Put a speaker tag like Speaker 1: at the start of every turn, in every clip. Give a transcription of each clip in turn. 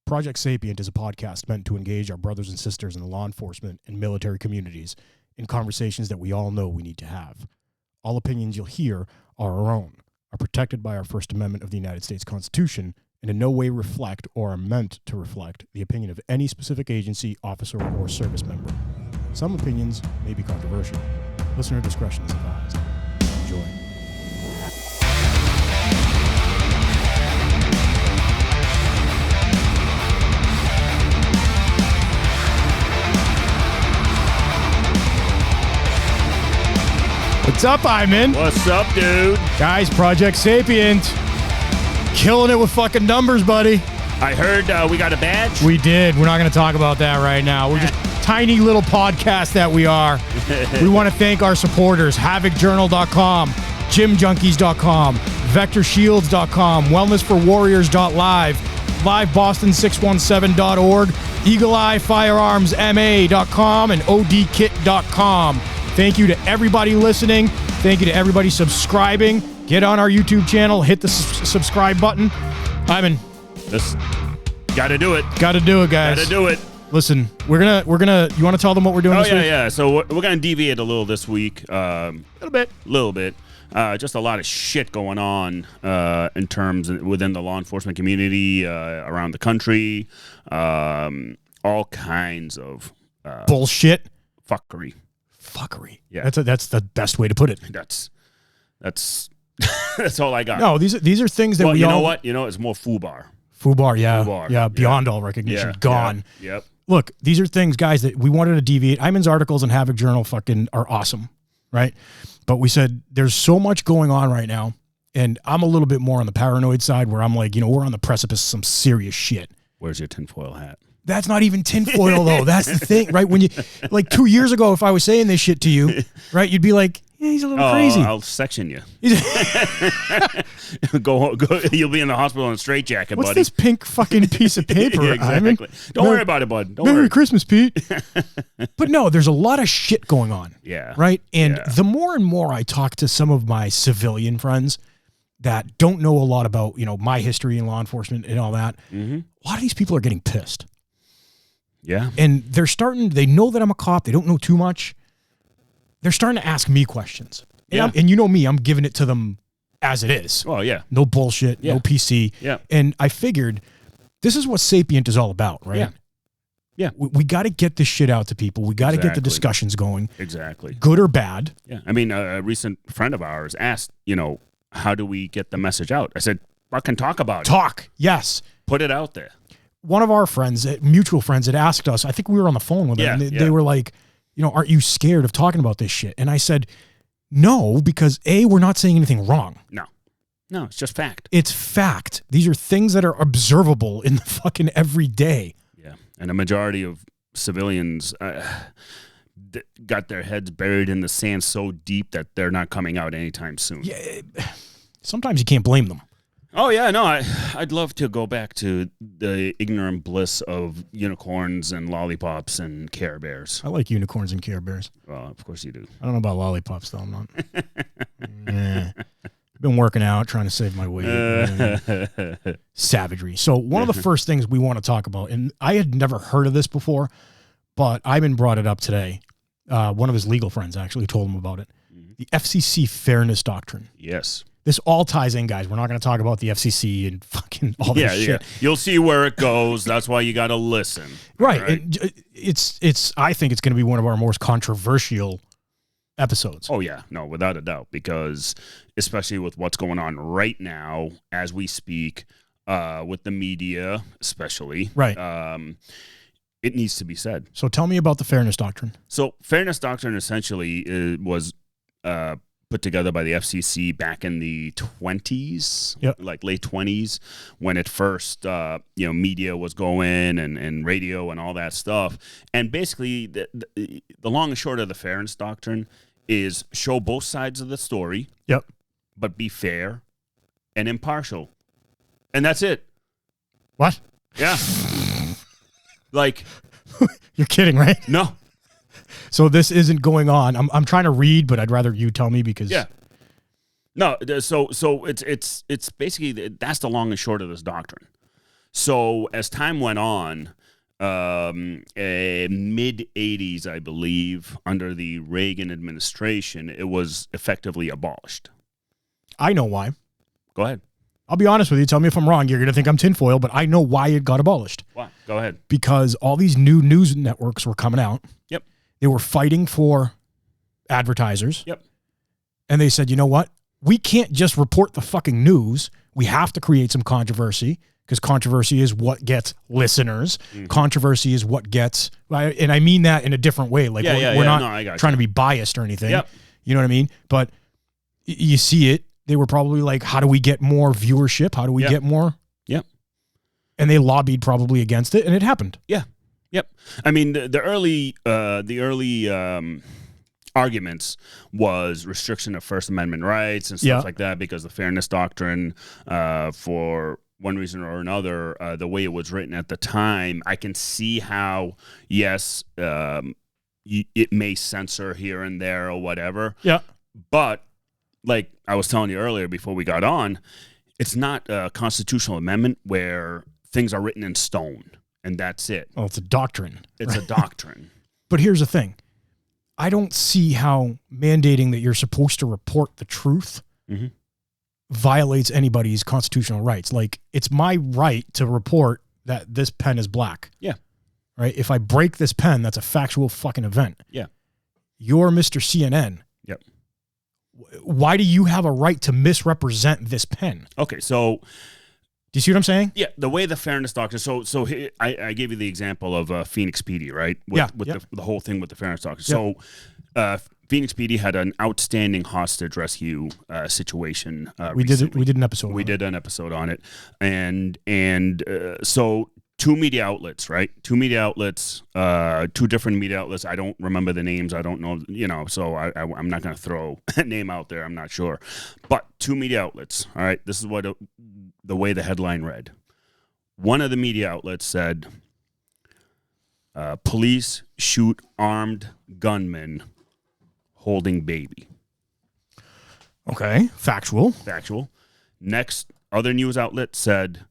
Speaker 1: Project Sapient is a podcast meant to engage our brothers and sisters in the law enforcement and military communities in conversations that we all know we need to have. All opinions you'll hear are our own, are protected by our First Amendment of the United States Constitution, and in no way reflect or are meant to reflect the opinion of any specific agency, officer, or service member. Some opinions may be controversial. Listener discretion is advised. Enjoy. What's up, Ayman?
Speaker 2: What's up, dude?
Speaker 1: Guys, Project Sapient. Killing it with fucking numbers, buddy.
Speaker 2: I heard we got a badge.
Speaker 1: We did. We're not going to talk about that right now. We're just tiny little podcast that we are. We want to thank our supporters, HavocJournal.com, GymJunkies.com, VectorShields.com, WellnessForWarriors.live, LiveBoston617.org, EagleEyeFirearmsMA.com, and ODKit.com. Thank you to everybody listening. Thank you to everybody subscribing. Get on our YouTube channel. Hit the subscribe button. Ayman.
Speaker 2: This gotta do it.
Speaker 1: Gotta do it, guys.
Speaker 2: Gotta do it.
Speaker 1: Listen, we're gonna. You want to tell them what we're doing this week?
Speaker 2: Yeah. So we're gonna deviate a little this week. A little bit. Just a lot of shit going on in terms within the law enforcement community around the country. All kinds of
Speaker 1: bullshit,
Speaker 2: fuckery.
Speaker 1: Yeah, that's the best way to put it.
Speaker 2: That's that's all I got.
Speaker 1: No, these are things that
Speaker 2: you know what? You know, it's more FUBAR.
Speaker 1: FUBAR, yeah, beyond all recognition, gone.
Speaker 2: Yeah, yep.
Speaker 1: Look, these are things, guys, that we wanted to deviate. Ayman's articles in Havoc Journal fucking are awesome, right? But we said there's so much going on right now, and I'm a little bit more on the paranoid side where I'm like, we're on the precipice of some serious shit.
Speaker 2: Where's your tinfoil hat?
Speaker 1: That's not even tinfoil, though. That's the thing, right? When you, like 2 years ago, if I was saying this shit to you, right, you'd be like, yeah, he's a little crazy.
Speaker 2: I'll section you. Go. You'll be in the hospital in a straitjacket, buddy.
Speaker 1: What's this pink fucking piece of paper?
Speaker 2: Yeah, exactly. Don't worry about it, bud. Don't
Speaker 1: Merry
Speaker 2: worry.
Speaker 1: Christmas, Pete. But no, there's a lot of shit going on.
Speaker 2: Yeah.
Speaker 1: Right? And the more and more I talk to some of my civilian friends that don't know a lot about, my history in law enforcement and all that, a lot of these people are getting pissed.
Speaker 2: Yeah.
Speaker 1: And they know that I'm a cop. They don't know too much. They're starting to ask me questions. And you know me, I'm giving it to them as it is.
Speaker 2: Oh, yeah.
Speaker 1: No bullshit, no PC.
Speaker 2: Yeah.
Speaker 1: And I figured this is what Sapient is all about, right?
Speaker 2: Yeah. Yeah.
Speaker 1: We got to get this shit out to people. We got to get the discussions going.
Speaker 2: Exactly.
Speaker 1: Good or bad.
Speaker 2: Yeah. I mean, a recent friend of ours asked, how do we get the message out? I said, fucking talk about it.
Speaker 1: Talk. Yes.
Speaker 2: Put it out there.
Speaker 1: One of our friends, mutual friends, had asked us, I think we were on the phone with them, and they were like, aren't you scared of talking about this shit? And I said, no, because A, we're not saying anything wrong.
Speaker 2: No, it's just fact.
Speaker 1: It's fact. These are things that are observable in the fucking everyday.
Speaker 2: Yeah, and a majority of civilians got their heads buried in the sand so deep that they're not coming out anytime soon.
Speaker 1: Yeah, sometimes you can't blame them.
Speaker 2: Oh, yeah, no, I'd love to go back to the ignorant bliss of unicorns and lollipops and Care Bears.
Speaker 1: I like unicorns and Care Bears.
Speaker 2: Well, of course you do.
Speaker 1: I don't know about lollipops, though. I'm not. Been working out, trying to save my weight. Savagery. So one of the first things we want to talk about, and I had never heard of this before, but Ayman brought it up today. One of his legal friends actually told him about it. The Fcc Fairness Doctrine.
Speaker 2: Yes.
Speaker 1: This all ties in, guys. We're not going to talk about the FCC and fucking all this shit.
Speaker 2: Yeah. You'll see where it goes. That's why you got to listen.
Speaker 1: Right. And I think it's going to be one of our most controversial episodes.
Speaker 2: Oh, yeah. No, without a doubt. Because especially with what's going on right now as we speak, with the media especially.
Speaker 1: Right.
Speaker 2: It needs to be said.
Speaker 1: So tell me about the Fairness Doctrine.
Speaker 2: So Fairness Doctrine essentially was put together by the FCC back in the 20s, like late 20s, when it first, media was going and radio and all that stuff. And basically, the long and short of the Fairness Doctrine is show both sides of the story, but be fair and impartial. And that's it.
Speaker 1: What?
Speaker 2: Yeah. Like,
Speaker 1: you're kidding, right?
Speaker 2: No.
Speaker 1: So this isn't going on. I'm trying to read, but I'd rather you tell me because
Speaker 2: no. So it's basically that's the long and short of this doctrine. So as time went on, mid 80s, I believe, under the Reagan administration, it was effectively abolished.
Speaker 1: I know why.
Speaker 2: Go ahead.
Speaker 1: I'll be honest with you. Tell me if I'm wrong. You're going to think I'm tinfoil, but I know why it got abolished.
Speaker 2: Why? Go ahead.
Speaker 1: Because all these new news networks were coming out.
Speaker 2: Yep.
Speaker 1: They were fighting for advertisers.
Speaker 2: Yep.
Speaker 1: And they said, you know what? We can't just report the fucking news. We have to create some controversy, because controversy is what gets listeners. Mm-hmm. Controversy is what gets, and I mean that in a different way. Like we're not trying to be biased or anything.
Speaker 2: Yep.
Speaker 1: You know what I mean? But you see it. They were probably like, how do we get more viewership? How do we get more?
Speaker 2: Yep.
Speaker 1: And they lobbied probably against it, and it happened.
Speaker 2: Yeah. Yep. I mean, the early arguments was restriction of First Amendment rights and stuff like that, because the Fairness Doctrine, for one reason or another, the way it was written at the time, I can see how, yes, it may censor here and there or whatever.
Speaker 1: Yeah.
Speaker 2: But like I was telling you earlier before we got on, it's not a constitutional amendment where things are written in stone and that's it.
Speaker 1: Well, it's a doctrine.
Speaker 2: It's a doctrine.
Speaker 1: But here's the thing. I don't see how mandating that you're supposed to report the truth violates anybody's constitutional rights. Like, it's my right to report that this pen is black.
Speaker 2: Yeah.
Speaker 1: Right? If I break this pen, that's a factual fucking event.
Speaker 2: Yeah.
Speaker 1: You're Mr. CNN.
Speaker 2: Yep.
Speaker 1: Why do you have a right to misrepresent this pen?
Speaker 2: Okay, so...
Speaker 1: Do you see what I'm saying?
Speaker 2: Yeah, the way the Fairness Doctrine... So I gave you the example of Phoenix PD, right? With the whole thing with the Fairness Doctrine. So Phoenix PD had an outstanding hostage rescue situation recently.
Speaker 1: We did an episode
Speaker 2: We did an episode on it. And so... Two media outlets, right? Two different media outlets. I don't remember the names. I don't know, so I'm not going to throw a name out there. I'm not sure. But two media outlets, all right? This is what the way the headline read. One of the media outlets said, police shoot armed gunmen holding baby.
Speaker 1: Okay, factual.
Speaker 2: Next, other news outlet said,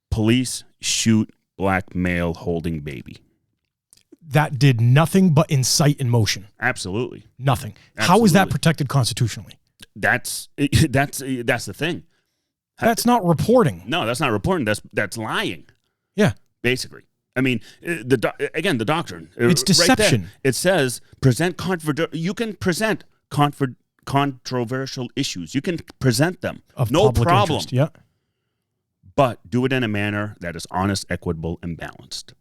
Speaker 2: police shoot black male holding baby.
Speaker 1: That did nothing but incite emotion.
Speaker 2: Absolutely.
Speaker 1: Nothing.
Speaker 2: Absolutely.
Speaker 1: How is that protected constitutionally?
Speaker 2: That's the thing.
Speaker 1: That's not reporting.
Speaker 2: No, that's not reporting. That's lying.
Speaker 1: Yeah.
Speaker 2: Basically. I mean, the doctrine.
Speaker 1: It's deception.
Speaker 2: Right there, it says you can present controversial issues. You can present them.
Speaker 1: Of
Speaker 2: no
Speaker 1: public
Speaker 2: problem.
Speaker 1: Interest. Yeah.
Speaker 2: But do it in a manner that is honest, equitable, and balanced.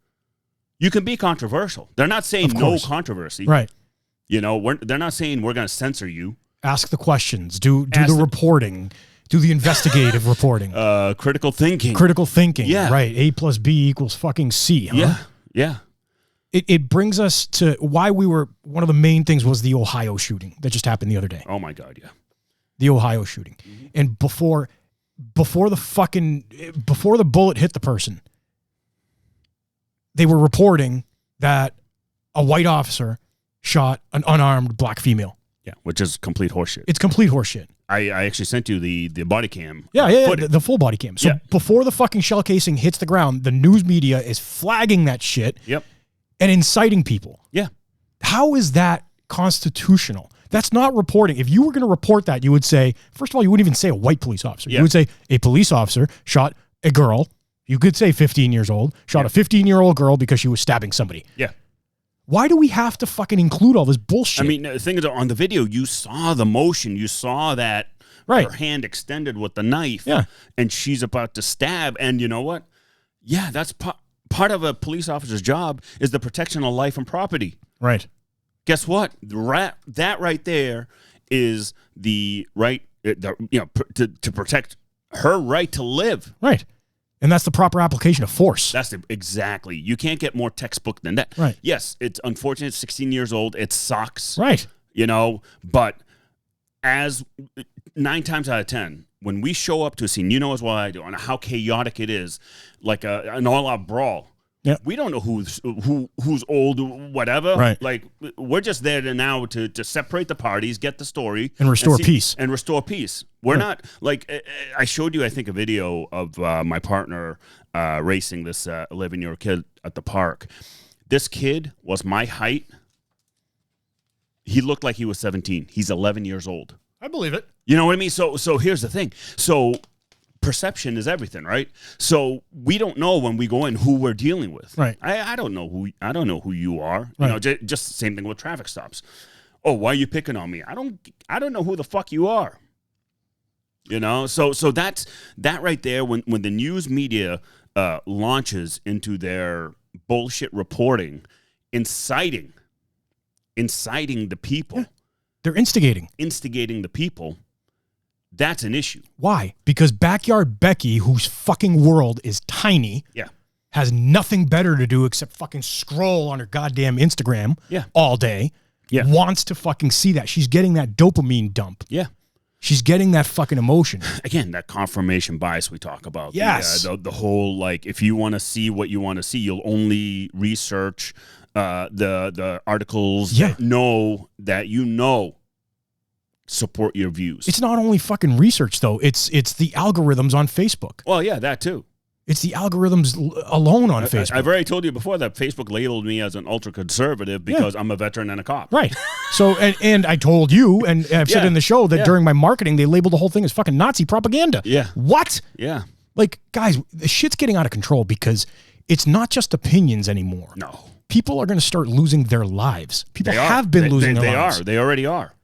Speaker 2: You can be controversial. They're not saying no controversy.
Speaker 1: Right.
Speaker 2: They're not saying we're going to censor you.
Speaker 1: Ask the questions. Do the reporting. Do the investigative reporting.
Speaker 2: Critical thinking.
Speaker 1: Yeah. Right. A plus B equals fucking C. Huh?
Speaker 2: Yeah. Yeah.
Speaker 1: It brings us to why one of the main things was the Ohio shooting that just happened the other day.
Speaker 2: Oh, my God, yeah.
Speaker 1: The Ohio shooting. Mm-hmm. And before the bullet hit the person, they were reporting that a white officer shot an unarmed black female.
Speaker 2: Yeah, which is complete horseshit.
Speaker 1: It's complete horseshit.
Speaker 2: I actually sent you the body cam.
Speaker 1: Yeah, the full body cam. So before the fucking shell casing hits the ground, the news media is flagging that shit.
Speaker 2: Yep.
Speaker 1: And inciting people.
Speaker 2: Yeah.
Speaker 1: How is that constitutional? That's not reporting. If you were going to report that, you would say, first of all, you wouldn't even say a white police officer. Yeah. You would say a police officer shot a girl. You could say 15 years old, shot a 15-year-old girl because she was stabbing somebody.
Speaker 2: Yeah.
Speaker 1: Why do we have to fucking include all this bullshit?
Speaker 2: I mean, the thing is, on the video, you saw the motion. You saw that her hand extended with the knife.
Speaker 1: Yeah. And
Speaker 2: she's about to stab. And you know what? Yeah, that's part of a police officer's job is the protection of life and property.
Speaker 1: Right.
Speaker 2: Guess what? That right there is the right, to protect her right to live.
Speaker 1: Right. And that's the proper application of force.
Speaker 2: Exactly. You can't get more textbook than that.
Speaker 1: Right.
Speaker 2: Yes, it's unfortunate. It's 16 years old. It sucks.
Speaker 1: Right.
Speaker 2: But as 9 times out of 10, when we show up to a scene, as well as I do, on how chaotic it is, like an all-out brawl,
Speaker 1: Yeah.
Speaker 2: We don't know who's old, whatever.
Speaker 1: Right.
Speaker 2: Like, we're just there to separate the parties, get the story,
Speaker 1: and restore peace.
Speaker 2: And restore peace. We're not like, I showed you, I think, a video of my partner racing this 11-year-old kid at the park. This kid was my height. He looked like he was 17. He's 11 years old.
Speaker 1: I believe it.
Speaker 2: You know what I mean? So here's the thing. So perception is everything, right? So we don't know when we go in who we're dealing with.
Speaker 1: Right.
Speaker 2: I don't know who you are.
Speaker 1: Right.
Speaker 2: You know, just the same thing with traffic stops. Oh, why are you picking on me? I don't know who the fuck you are. You know? So that's that right there. When the news media launches into their bullshit reporting, inciting the people.
Speaker 1: Yeah. They're instigating
Speaker 2: the people. That's an issue.
Speaker 1: Why? Because Backyard Becky, whose fucking world is tiny, has nothing better to do except fucking scroll on her goddamn Instagram all day, wants to fucking see that. She's getting that dopamine dump.
Speaker 2: Yeah.
Speaker 1: She's getting that fucking emotion.
Speaker 2: Again, that confirmation bias we talk about.
Speaker 1: Yes.
Speaker 2: The whole, like, if you want to see what you want to see, you'll only research the articles that know that support your views.
Speaker 1: It's not only fucking research, though. It's the algorithms on Facebook.
Speaker 2: Well, yeah, that too.
Speaker 1: It's the algorithms alone on Facebook.
Speaker 2: I've already told you before that Facebook labeled me as an ultra-conservative because I'm a veteran and a cop.
Speaker 1: Right. So, and I told you, and I've said in the show that during my marketing, they labeled the whole thing as fucking Nazi propaganda.
Speaker 2: Yeah.
Speaker 1: What?
Speaker 2: Yeah.
Speaker 1: Like, guys, the shit's getting out of control because it's not just opinions anymore.
Speaker 2: No.
Speaker 1: People are going to start losing their lives. People have been losing their lives.
Speaker 2: They already are.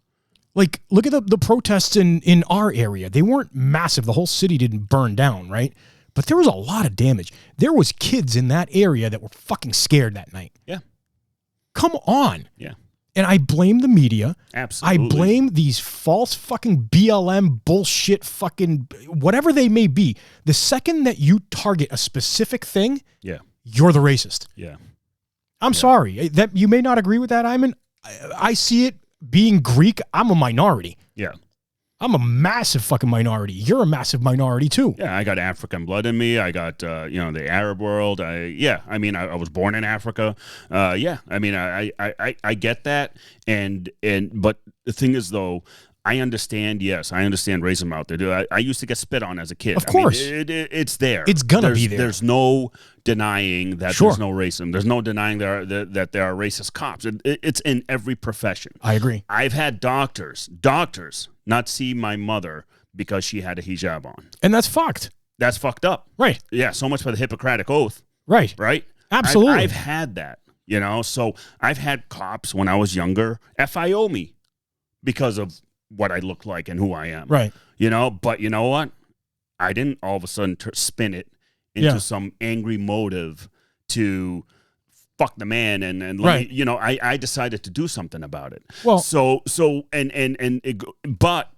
Speaker 1: Like, look at the protests in our area. They weren't massive. The whole city didn't burn down, right? But there was a lot of damage. There was kids in that area that were fucking scared that night.
Speaker 2: Yeah.
Speaker 1: Come on.
Speaker 2: Yeah.
Speaker 1: And I blame the media.
Speaker 2: Absolutely.
Speaker 1: I blame these false fucking BLM bullshit fucking whatever they may be. The second that you target a specific thing, you're the racist.
Speaker 2: Yeah.
Speaker 1: I'm sorry. That you may not agree with that, Ayman. I see it being Greek. I'm a minority.
Speaker 2: Yeah.
Speaker 1: I'm a massive fucking minority. You're a massive minority too.
Speaker 2: Yeah, I got African blood in me. I got the Arab world. I was born in Africa. I get that. But the thing is, though, I understand racism out there. I used to get spit on as a kid.
Speaker 1: Of course.
Speaker 2: It's there.
Speaker 1: It's gonna be there.
Speaker 2: There's no denying that there's no racism. There's no denying that there are racist cops. It's in every profession.
Speaker 1: I agree.
Speaker 2: I've had doctors not see my mother because she had a hijab on.
Speaker 1: And that's fucked.
Speaker 2: That's fucked up.
Speaker 1: Right.
Speaker 2: Yeah, so much for the Hippocratic Oath.
Speaker 1: Right.
Speaker 2: Right?
Speaker 1: Absolutely.
Speaker 2: I've had that, so I've had cops when I was younger FIO me because of what I look like and who I am.
Speaker 1: Right.
Speaker 2: But you know what? I didn't all of a sudden spin it into some angry motive to fuck the man and let me, I decided to do something about it. Well, but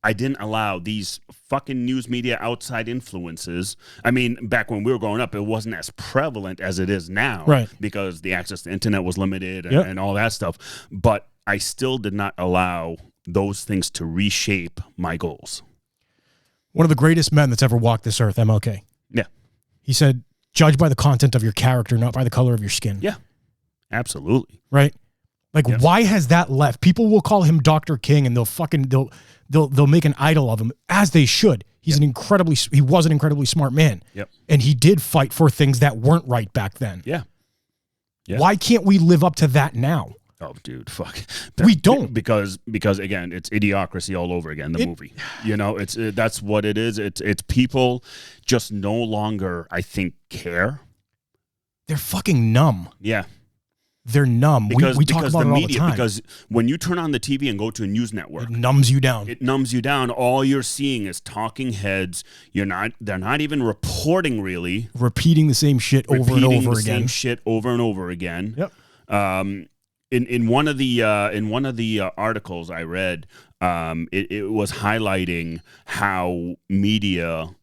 Speaker 2: I didn't allow these fucking news media outside influences. I mean, back when we were growing up, it wasn't as prevalent as it is now,
Speaker 1: right? Because
Speaker 2: the access to the internet was limited and all that stuff. But I still did not allow those things to reshape my goals.
Speaker 1: One of the greatest men that's ever walked this earth, MLK.
Speaker 2: Yeah.
Speaker 1: He said, judge by the content of your character, not by the color of your skin.
Speaker 2: Yeah, absolutely.
Speaker 1: Right? Like, why has that left? People will call him Dr. King and they'll make an idol of him, as they should. He was an incredibly smart man.
Speaker 2: Yep.
Speaker 1: And he did fight for things that weren't right back then.
Speaker 2: Yeah.
Speaker 1: Why can't we live up to that now?
Speaker 2: Oh, dude, fuck.
Speaker 1: We don't.
Speaker 2: Because again, it's Idiocracy all over again, the movie. That's what it is. It's people just no longer, I think, care.
Speaker 1: They're fucking numb.
Speaker 2: Yeah.
Speaker 1: They're numb. We talk about it all the time.
Speaker 2: Because when you turn on the TV and go to a news network,
Speaker 1: it numbs you down.
Speaker 2: All you're seeing is talking heads. They're not even reporting really.
Speaker 1: Repeating the same shit over and over again.
Speaker 2: Yep. In one of the articles I read, it was highlighting how media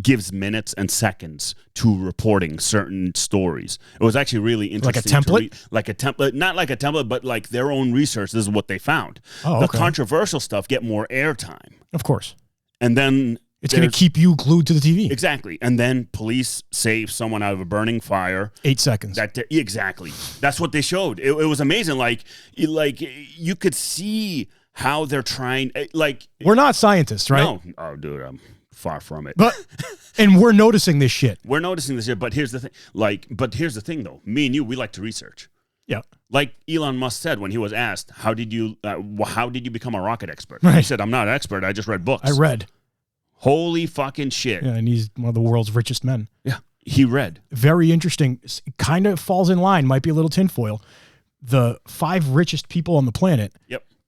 Speaker 2: gives minutes and seconds to reporting certain stories. It was actually really interesting.
Speaker 1: Like a template?
Speaker 2: Not like a template, but like their own research. This is what they found.
Speaker 1: Oh,
Speaker 2: the controversial stuff get more airtime.
Speaker 1: Of course.
Speaker 2: And then
Speaker 1: It's going to keep you glued to the TV.
Speaker 2: Exactly. And then police save someone out of a burning fire.
Speaker 1: 8 seconds.
Speaker 2: Exactly. That's what they showed. It was amazing. Like you could see how they're trying. Like,
Speaker 1: we're not scientists, right?
Speaker 2: No. Oh, dude, I'm far from it.
Speaker 1: And we're noticing this shit.
Speaker 2: We're noticing this shit. But here's the thing. But here's the thing, though. Me and you, we like to research.
Speaker 1: Yeah.
Speaker 2: Like Elon Musk said when he was asked, how did you become a rocket expert?
Speaker 1: Right.
Speaker 2: He said, I'm not an expert. I just read books.
Speaker 1: I read.
Speaker 2: Holy fucking shit.
Speaker 1: Yeah, and he's one of the world's richest men.
Speaker 2: Yeah, he read.
Speaker 1: Very interesting. Kind of falls in line, might be a little tinfoil. The 5 richest people on the planet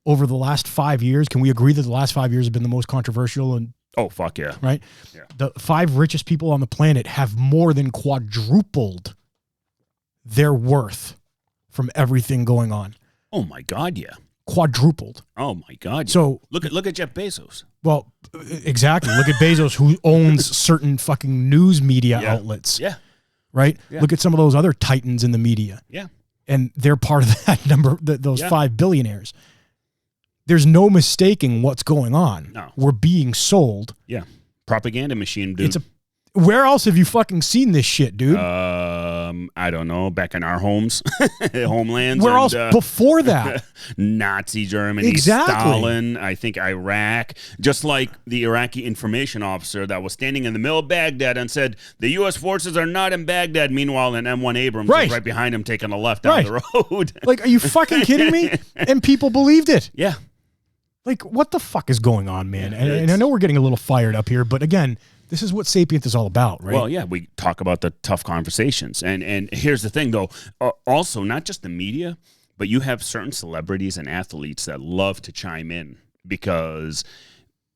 Speaker 1: over the last 5 years, can we agree that the last 5 years have been the most controversial? And
Speaker 2: oh, fuck yeah.
Speaker 1: Right?
Speaker 2: Yeah.
Speaker 1: The 5 richest people on the planet have more than quadrupled their worth from everything going on.
Speaker 2: Oh, my God, yeah.
Speaker 1: Quadrupled.
Speaker 2: Oh, my God. Yeah.
Speaker 1: So
Speaker 2: look at Jeff Bezos.
Speaker 1: Well, exactly. Look at Bezos, who owns certain fucking news media outlets.
Speaker 2: Yeah.
Speaker 1: Right?
Speaker 2: Yeah.
Speaker 1: Look at some of those other titans in the media.
Speaker 2: Yeah.
Speaker 1: And they're part of that number, those 5 billionaires. There's no mistaking what's going on.
Speaker 2: No.
Speaker 1: We're being sold.
Speaker 2: Yeah. Propaganda machine, dude.
Speaker 1: Where else have you fucking seen this shit, dude?
Speaker 2: I don't know. Back in our homes, homelands.
Speaker 1: Where else before that?
Speaker 2: Nazi Germany,
Speaker 1: exactly.
Speaker 2: Stalin, I think Iraq. Just like the Iraqi information officer that was standing in the middle of Baghdad and said, the U.S. forces are not in Baghdad. Meanwhile, an M1 Abrams was right behind him taking a left down the road.
Speaker 1: Like, are you fucking kidding me? And people believed it.
Speaker 2: Yeah.
Speaker 1: Like, what the fuck is going on, man? And I know we're getting a little fired up here, but again, this is what Sapient is all about, right?
Speaker 2: Well, yeah, we talk about the tough conversations. And here's the thing, though. Also, not just the media, but you have certain celebrities and athletes that love to chime in because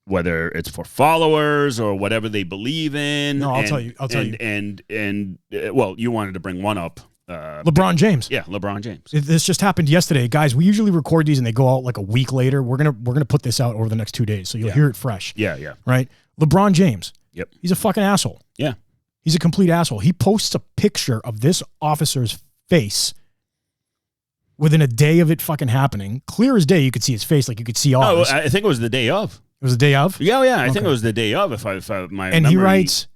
Speaker 2: whether it's for followers or whatever they believe in.
Speaker 1: No, I'll tell you.
Speaker 2: And well, you wanted to bring one up.
Speaker 1: LeBron James.
Speaker 2: Yeah, LeBron James.
Speaker 1: This just happened yesterday. Guys, we usually record these and they go out like a week later. We're gonna put this out over the next 2 days, so you'll hear it fresh.
Speaker 2: Yeah, yeah.
Speaker 1: Right? LeBron James.
Speaker 2: Yep.
Speaker 1: He's a fucking asshole.
Speaker 2: Yeah.
Speaker 1: He's a complete asshole. He posts a picture of this officer's face within a day of it fucking happening. Clear as day, you could see his face, like you could see ours.
Speaker 2: Oh, I think it was the day of.
Speaker 1: It was the day of?
Speaker 2: Yeah, yeah. I think it was the day of. If my
Speaker 1: and
Speaker 2: memory...
Speaker 1: he writes,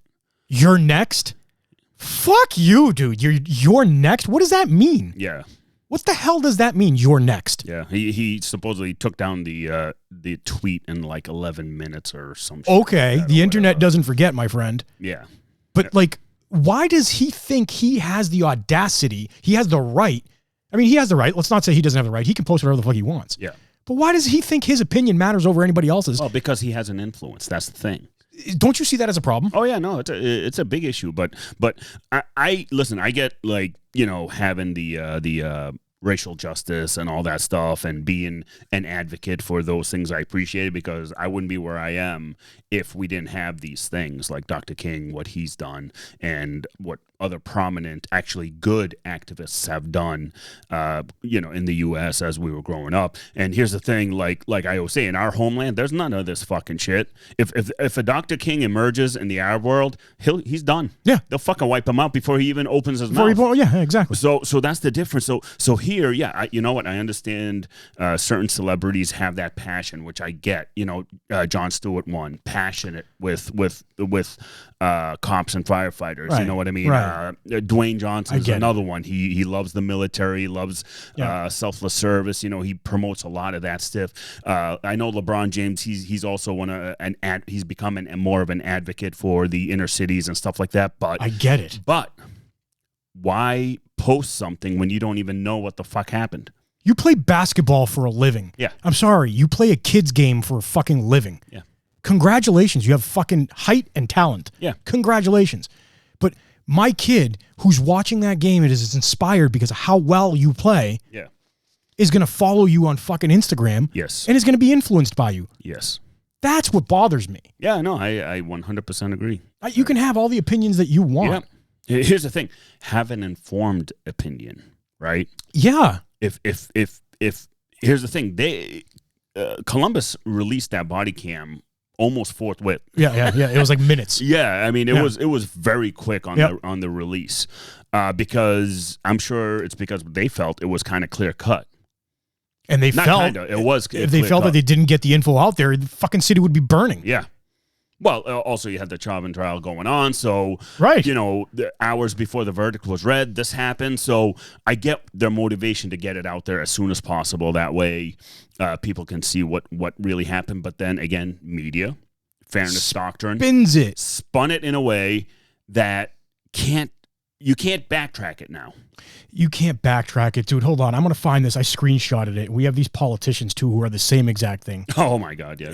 Speaker 1: "You're next." Fuck you, dude. You're next. What does that mean?
Speaker 2: Yeah.
Speaker 1: What the hell does that mean? You're next.
Speaker 2: Yeah, he supposedly took down the tweet in like 11 minutes or some shit.
Speaker 1: Okay, the internet doesn't forget, my friend.
Speaker 2: Yeah.
Speaker 1: But like, why does he think he has the audacity? He has the right. I mean, he has the right. Let's not say he doesn't have the right. He can post whatever the fuck he wants.
Speaker 2: Yeah.
Speaker 1: But why does he think his opinion matters over anybody else's?
Speaker 2: Well, because he has an influence. That's the thing.
Speaker 1: Don't you see that as a problem?
Speaker 2: Oh yeah, no, it's a big issue. But I listen. I get like, you know, having the racial justice and all that stuff and being an advocate for those things. I appreciate it because I wouldn't be where I am if we didn't have these things like Dr. King, what he's done, and what other prominent, actually good activists have done, you know, in the U.S. as we were growing up. And here's the thing, like I always say, in our homeland, there's none of this fucking shit. If a Dr. King emerges in the Arab world, he's done.
Speaker 1: Yeah,
Speaker 2: they'll fucking wipe him out before he even opens his mouth.
Speaker 1: Yeah, exactly.
Speaker 2: So that's the difference. So here, yeah, you know what? I understand certain celebrities have that passion, which I get. You know, Jon Stewart one, passionate with cops and firefighters. Right. You know what I mean?
Speaker 1: Right.
Speaker 2: Dwayne Johnson is another one. He loves the military, loves selfless service. You know, he promotes a lot of that stuff. I know LeBron James. He's also he's become more of an advocate for the inner cities and stuff like that. But
Speaker 1: I get it.
Speaker 2: But why post something when you don't even know what the fuck happened?
Speaker 1: You play basketball for a living.
Speaker 2: Yeah.
Speaker 1: I'm sorry. You play a kid's game for a fucking living.
Speaker 2: Yeah.
Speaker 1: Congratulations. You have fucking height and talent.
Speaker 2: Yeah.
Speaker 1: Congratulations. But my kid who's watching that game and is inspired because of how well you play is going to follow you on fucking Instagram.
Speaker 2: Yes.
Speaker 1: And is going to be influenced by you.
Speaker 2: Yes.
Speaker 1: That's what bothers me.
Speaker 2: Yeah, no, I 100% agree.
Speaker 1: You can have all the opinions that you want.
Speaker 2: Yeah. Here's the thing. Have an informed opinion, right?
Speaker 1: Yeah.
Speaker 2: If here's the thing. Columbus released that body cam almost forthwith.
Speaker 1: Yeah. It was like minutes.
Speaker 2: Yeah, I mean, it was very quick on the release because I'm sure it's because they felt it was kind of clear cut.
Speaker 1: And they
Speaker 2: Not
Speaker 1: felt
Speaker 2: kinda, it was.
Speaker 1: If they felt that they didn't get the info out there, the fucking city would be burning.
Speaker 2: Yeah. Well, also you had the Chauvin trial going on, so
Speaker 1: Right.
Speaker 2: The hours before the verdict was read, this happened. So I get their motivation to get it out there as soon as possible. That way, people can see what really happened. But then again, media, fairness doctrine, spun it in a way that you can't backtrack it now.
Speaker 1: You can't backtrack it, dude. Hold on. I'm going to find this. I screenshotted it. We have these politicians, too, who are the same exact thing.
Speaker 2: Oh, my God, yeah.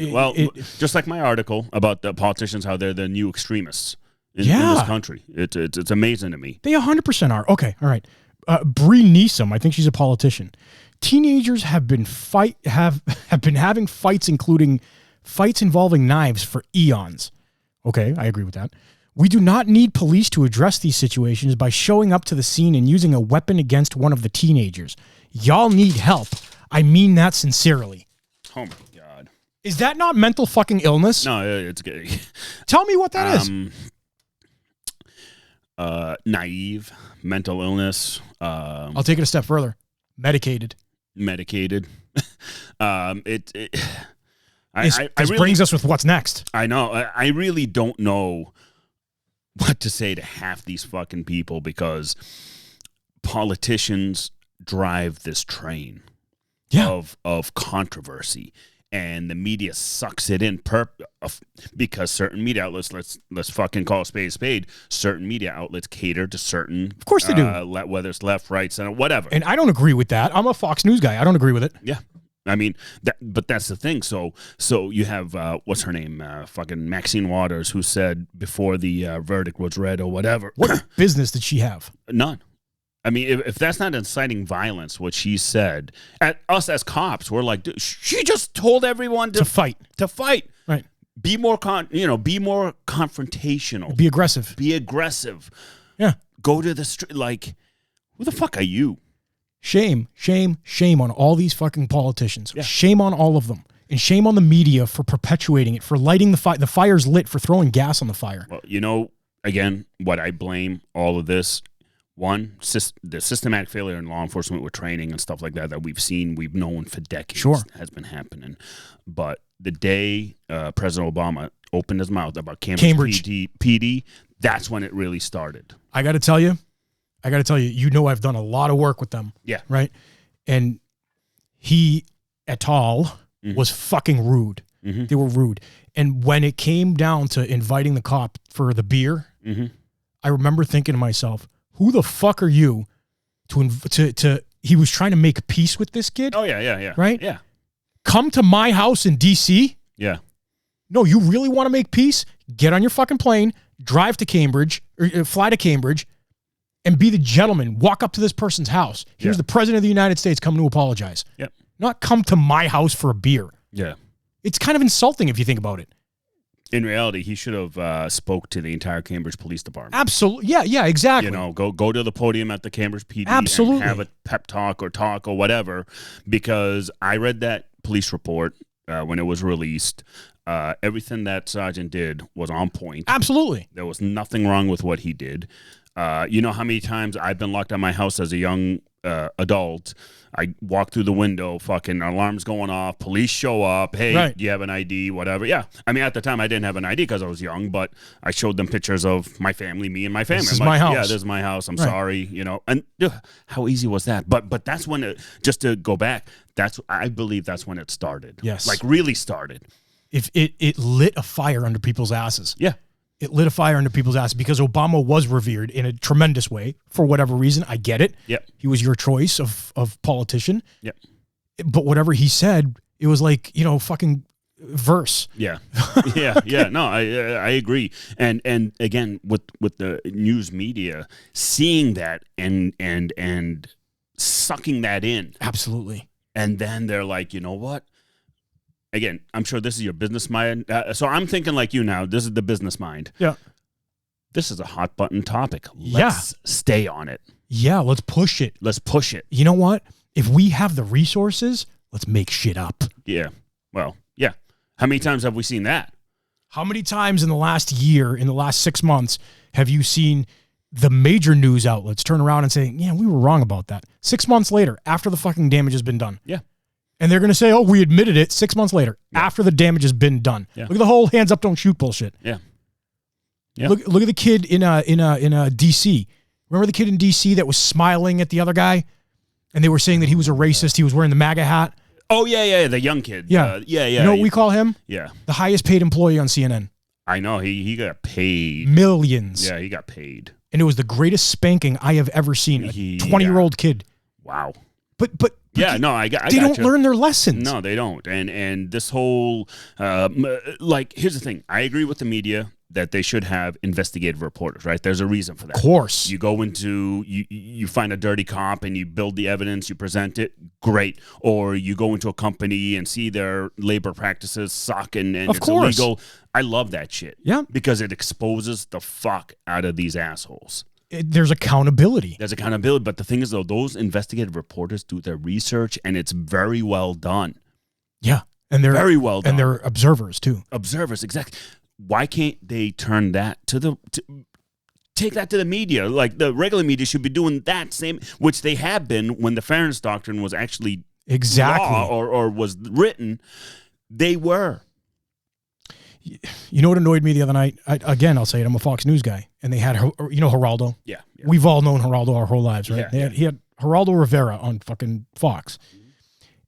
Speaker 2: Just like my article about the politicians, how they're the new extremists in this country. It's amazing to me.
Speaker 1: They 100% are. Okay, all right. Bree Neeson, I think she's a politician. Teenagers have been having fights, including fights involving knives, for eons. Okay, I agree with that. We do not need police to address these situations by showing up to the scene and using a weapon against one of the teenagers. Y'all need help. I mean that sincerely.
Speaker 2: Oh, my God.
Speaker 1: Is that not mental fucking illness?
Speaker 2: No, it's good.
Speaker 1: Tell me what that is.
Speaker 2: Naive, mental illness.
Speaker 1: I'll take it a step further. Medicated.
Speaker 2: This
Speaker 1: brings us with what's next.
Speaker 2: I know. I really don't know what to say to half these fucking people, because politicians drive this train of controversy, and the media sucks it in because certain media outlets, let's fucking call a spade, certain media outlets cater to certain,
Speaker 1: of course they do,
Speaker 2: whether it's left, right, center, whatever.
Speaker 1: And I don't agree with that. I'm a Fox News guy. I don't agree with it.
Speaker 2: Yeah. I mean, but that's the thing. So you have, what's her name? Fucking Maxine Waters, who said before the verdict was read or whatever.
Speaker 1: What business did she have?
Speaker 2: None. I mean, if that's not inciting violence, what she said, at us as cops, we're like, dude, she just told everyone to fight.
Speaker 1: Right.
Speaker 2: Be more confrontational.
Speaker 1: Be aggressive.
Speaker 2: Yeah. Go to the street. Like, who the fuck are you?
Speaker 1: Shame on all these fucking politicians.
Speaker 2: Yeah.
Speaker 1: Shame on all of them. And shame on the media for perpetuating it, for lighting the fire. The fire's lit, for throwing gas on the fire.
Speaker 2: Well, again, what I blame all of this, one, the systematic failure in law enforcement with training and stuff like that we've known for decades has been happening. But the day President Obama opened his mouth about Cambridge. PD, that's when it really started.
Speaker 1: I got to tell you, I've done a lot of work with them.
Speaker 2: Yeah.
Speaker 1: Right? And he, et al., was fucking rude. Mm-hmm. They were rude. And when it came down to inviting the cop for the beer, I remember thinking to myself, who the fuck are you to he was trying to make peace with this kid?
Speaker 2: Oh, yeah.
Speaker 1: Right?
Speaker 2: Yeah.
Speaker 1: Come to my house in D.C.?
Speaker 2: Yeah.
Speaker 1: No, you really want to make peace? Get on your fucking plane, drive to Cambridge, or fly to Cambridge, and be the gentleman. Walk up to this person's house. Here's the president of the United States coming to apologize.
Speaker 2: Yep.
Speaker 1: Not come to my house for a beer.
Speaker 2: Yeah.
Speaker 1: It's kind of insulting if you think about it.
Speaker 2: In reality, he should have spoke to the entire Cambridge Police Department.
Speaker 1: Absolutely. Yeah, exactly.
Speaker 2: Go to the podium at the Cambridge PD
Speaker 1: Absolutely.
Speaker 2: and have a pep talk or whatever, because I read that police report when it was released. Everything that Sergeant did was on point.
Speaker 1: Absolutely.
Speaker 2: There was nothing wrong with what he did. You know how many times I've been locked out of my house as a young adult? I walk through the window, fucking alarms going off, police show up. Hey, do you have an ID? Whatever. Yeah. I mean, at the time I didn't have an ID because I was young, but I showed them pictures of my family, me and my family.
Speaker 1: This is my house.
Speaker 2: Yeah, this is my house. I'm sorry. And how easy was that? But that's when just to go back, I believe that's when it started.
Speaker 1: Yes.
Speaker 2: Like really started.
Speaker 1: If it lit a fire under people's asses.
Speaker 2: Yeah.
Speaker 1: It lit a fire under people's asses because Obama was revered in a tremendous way for whatever reason. I get it.
Speaker 2: Yep.
Speaker 1: He was your choice of politician.
Speaker 2: Yep.
Speaker 1: But whatever he said, it was like, fucking verse.
Speaker 2: Yeah. Yeah. No, I agree. And again, with the news media, seeing that and sucking that in.
Speaker 1: Absolutely.
Speaker 2: And then they're like, you know what? Again, I'm sure this is your business mind. So I'm thinking like you now. This is the business mind.
Speaker 1: Yeah.
Speaker 2: This is a hot button topic. Let's stay on it.
Speaker 1: Yeah, let's push it. You know what? If we have the resources, let's make shit up.
Speaker 2: Yeah. Well, yeah. How many times have we seen that?
Speaker 1: How many times in the last year, in the last 6 months, have you seen the major news outlets turn around and say, yeah, we were wrong about that? 6 months later, after the fucking damage has been done.
Speaker 2: Yeah.
Speaker 1: And they're going to say, oh, we admitted it 6 months later after the damage has been done.
Speaker 2: Yeah.
Speaker 1: Look at the whole hands up, don't shoot bullshit.
Speaker 2: Yeah. Yeah.
Speaker 1: Look at the kid in DC. Remember the kid in DC that was smiling at the other guy? And they were saying that he was a racist. He was wearing the MAGA hat.
Speaker 2: Oh, yeah, the young kid.
Speaker 1: Yeah.
Speaker 2: Yeah.
Speaker 1: You know what we call him?
Speaker 2: Yeah.
Speaker 1: The highest paid employee on CNN.
Speaker 2: I know. He got paid.
Speaker 1: Millions.
Speaker 2: Yeah, he got paid.
Speaker 1: And it was the greatest spanking I have ever seen. A 20-year-old kid.
Speaker 2: Wow.
Speaker 1: But
Speaker 2: yeah, no, I
Speaker 1: they don't learn their lessons.
Speaker 2: No, they don't. And this whole, here's the thing. I agree with the media that they should have investigative reporters, right? There's a reason for that.
Speaker 1: Of course.
Speaker 2: You go into, you find a dirty cop and you build the evidence, you present it, great. Or you go into a company and see their labor practices suck and
Speaker 1: of
Speaker 2: it's
Speaker 1: course.
Speaker 2: illegal. I love that shit.
Speaker 1: Yeah.
Speaker 2: Because it exposes the fuck out of these assholes.
Speaker 1: There's accountability.
Speaker 2: There's accountability. But the thing is, though, those investigative reporters do their research and it's very well done.
Speaker 1: Yeah. And they're
Speaker 2: very well done.
Speaker 1: And they're observers, too.
Speaker 2: Observers, exactly. Why can't they turn that take that to the media? Like the regular media should be doing that same, which they have been when the Fairness Doctrine was actually law or was written. They were.
Speaker 1: You know what annoyed me the other night? I'll say it. I'm a Fox News guy, and they had Geraldo.
Speaker 2: Yeah.
Speaker 1: We've all known Geraldo our whole lives, right?
Speaker 2: Yeah,
Speaker 1: He had Geraldo Rivera on fucking Fox,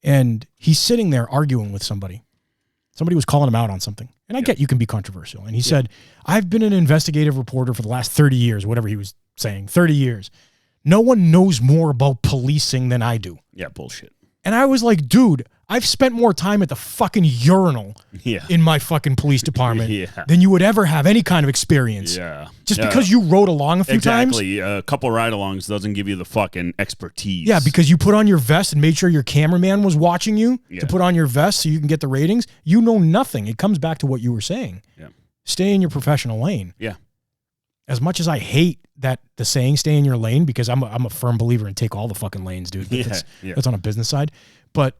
Speaker 1: and he's sitting there arguing with somebody. Somebody was calling him out on something. And I get you can be controversial. And he said, I've been an investigative reporter for the last 30 years, whatever he was saying, 30 years. No one knows more about policing than I do.
Speaker 2: Yeah, bullshit.
Speaker 1: And I was like, dude, I've spent more time at the fucking urinal in my fucking police department than you would ever have any kind of experience.
Speaker 2: Yeah.
Speaker 1: Just because you rode along a few times.
Speaker 2: Exactly. A couple ride-alongs doesn't give you the fucking expertise.
Speaker 1: Yeah, because you put on your vest and made sure your cameraman was watching you to put on your vest so you can get the ratings. You know nothing. It comes back to what you were saying. Yeah. Stay in your professional lane.
Speaker 2: Yeah.
Speaker 1: As much as I hate that the saying "stay in your lane," because I'm a firm believer in take all the fucking lanes, dude. That's on a business side. But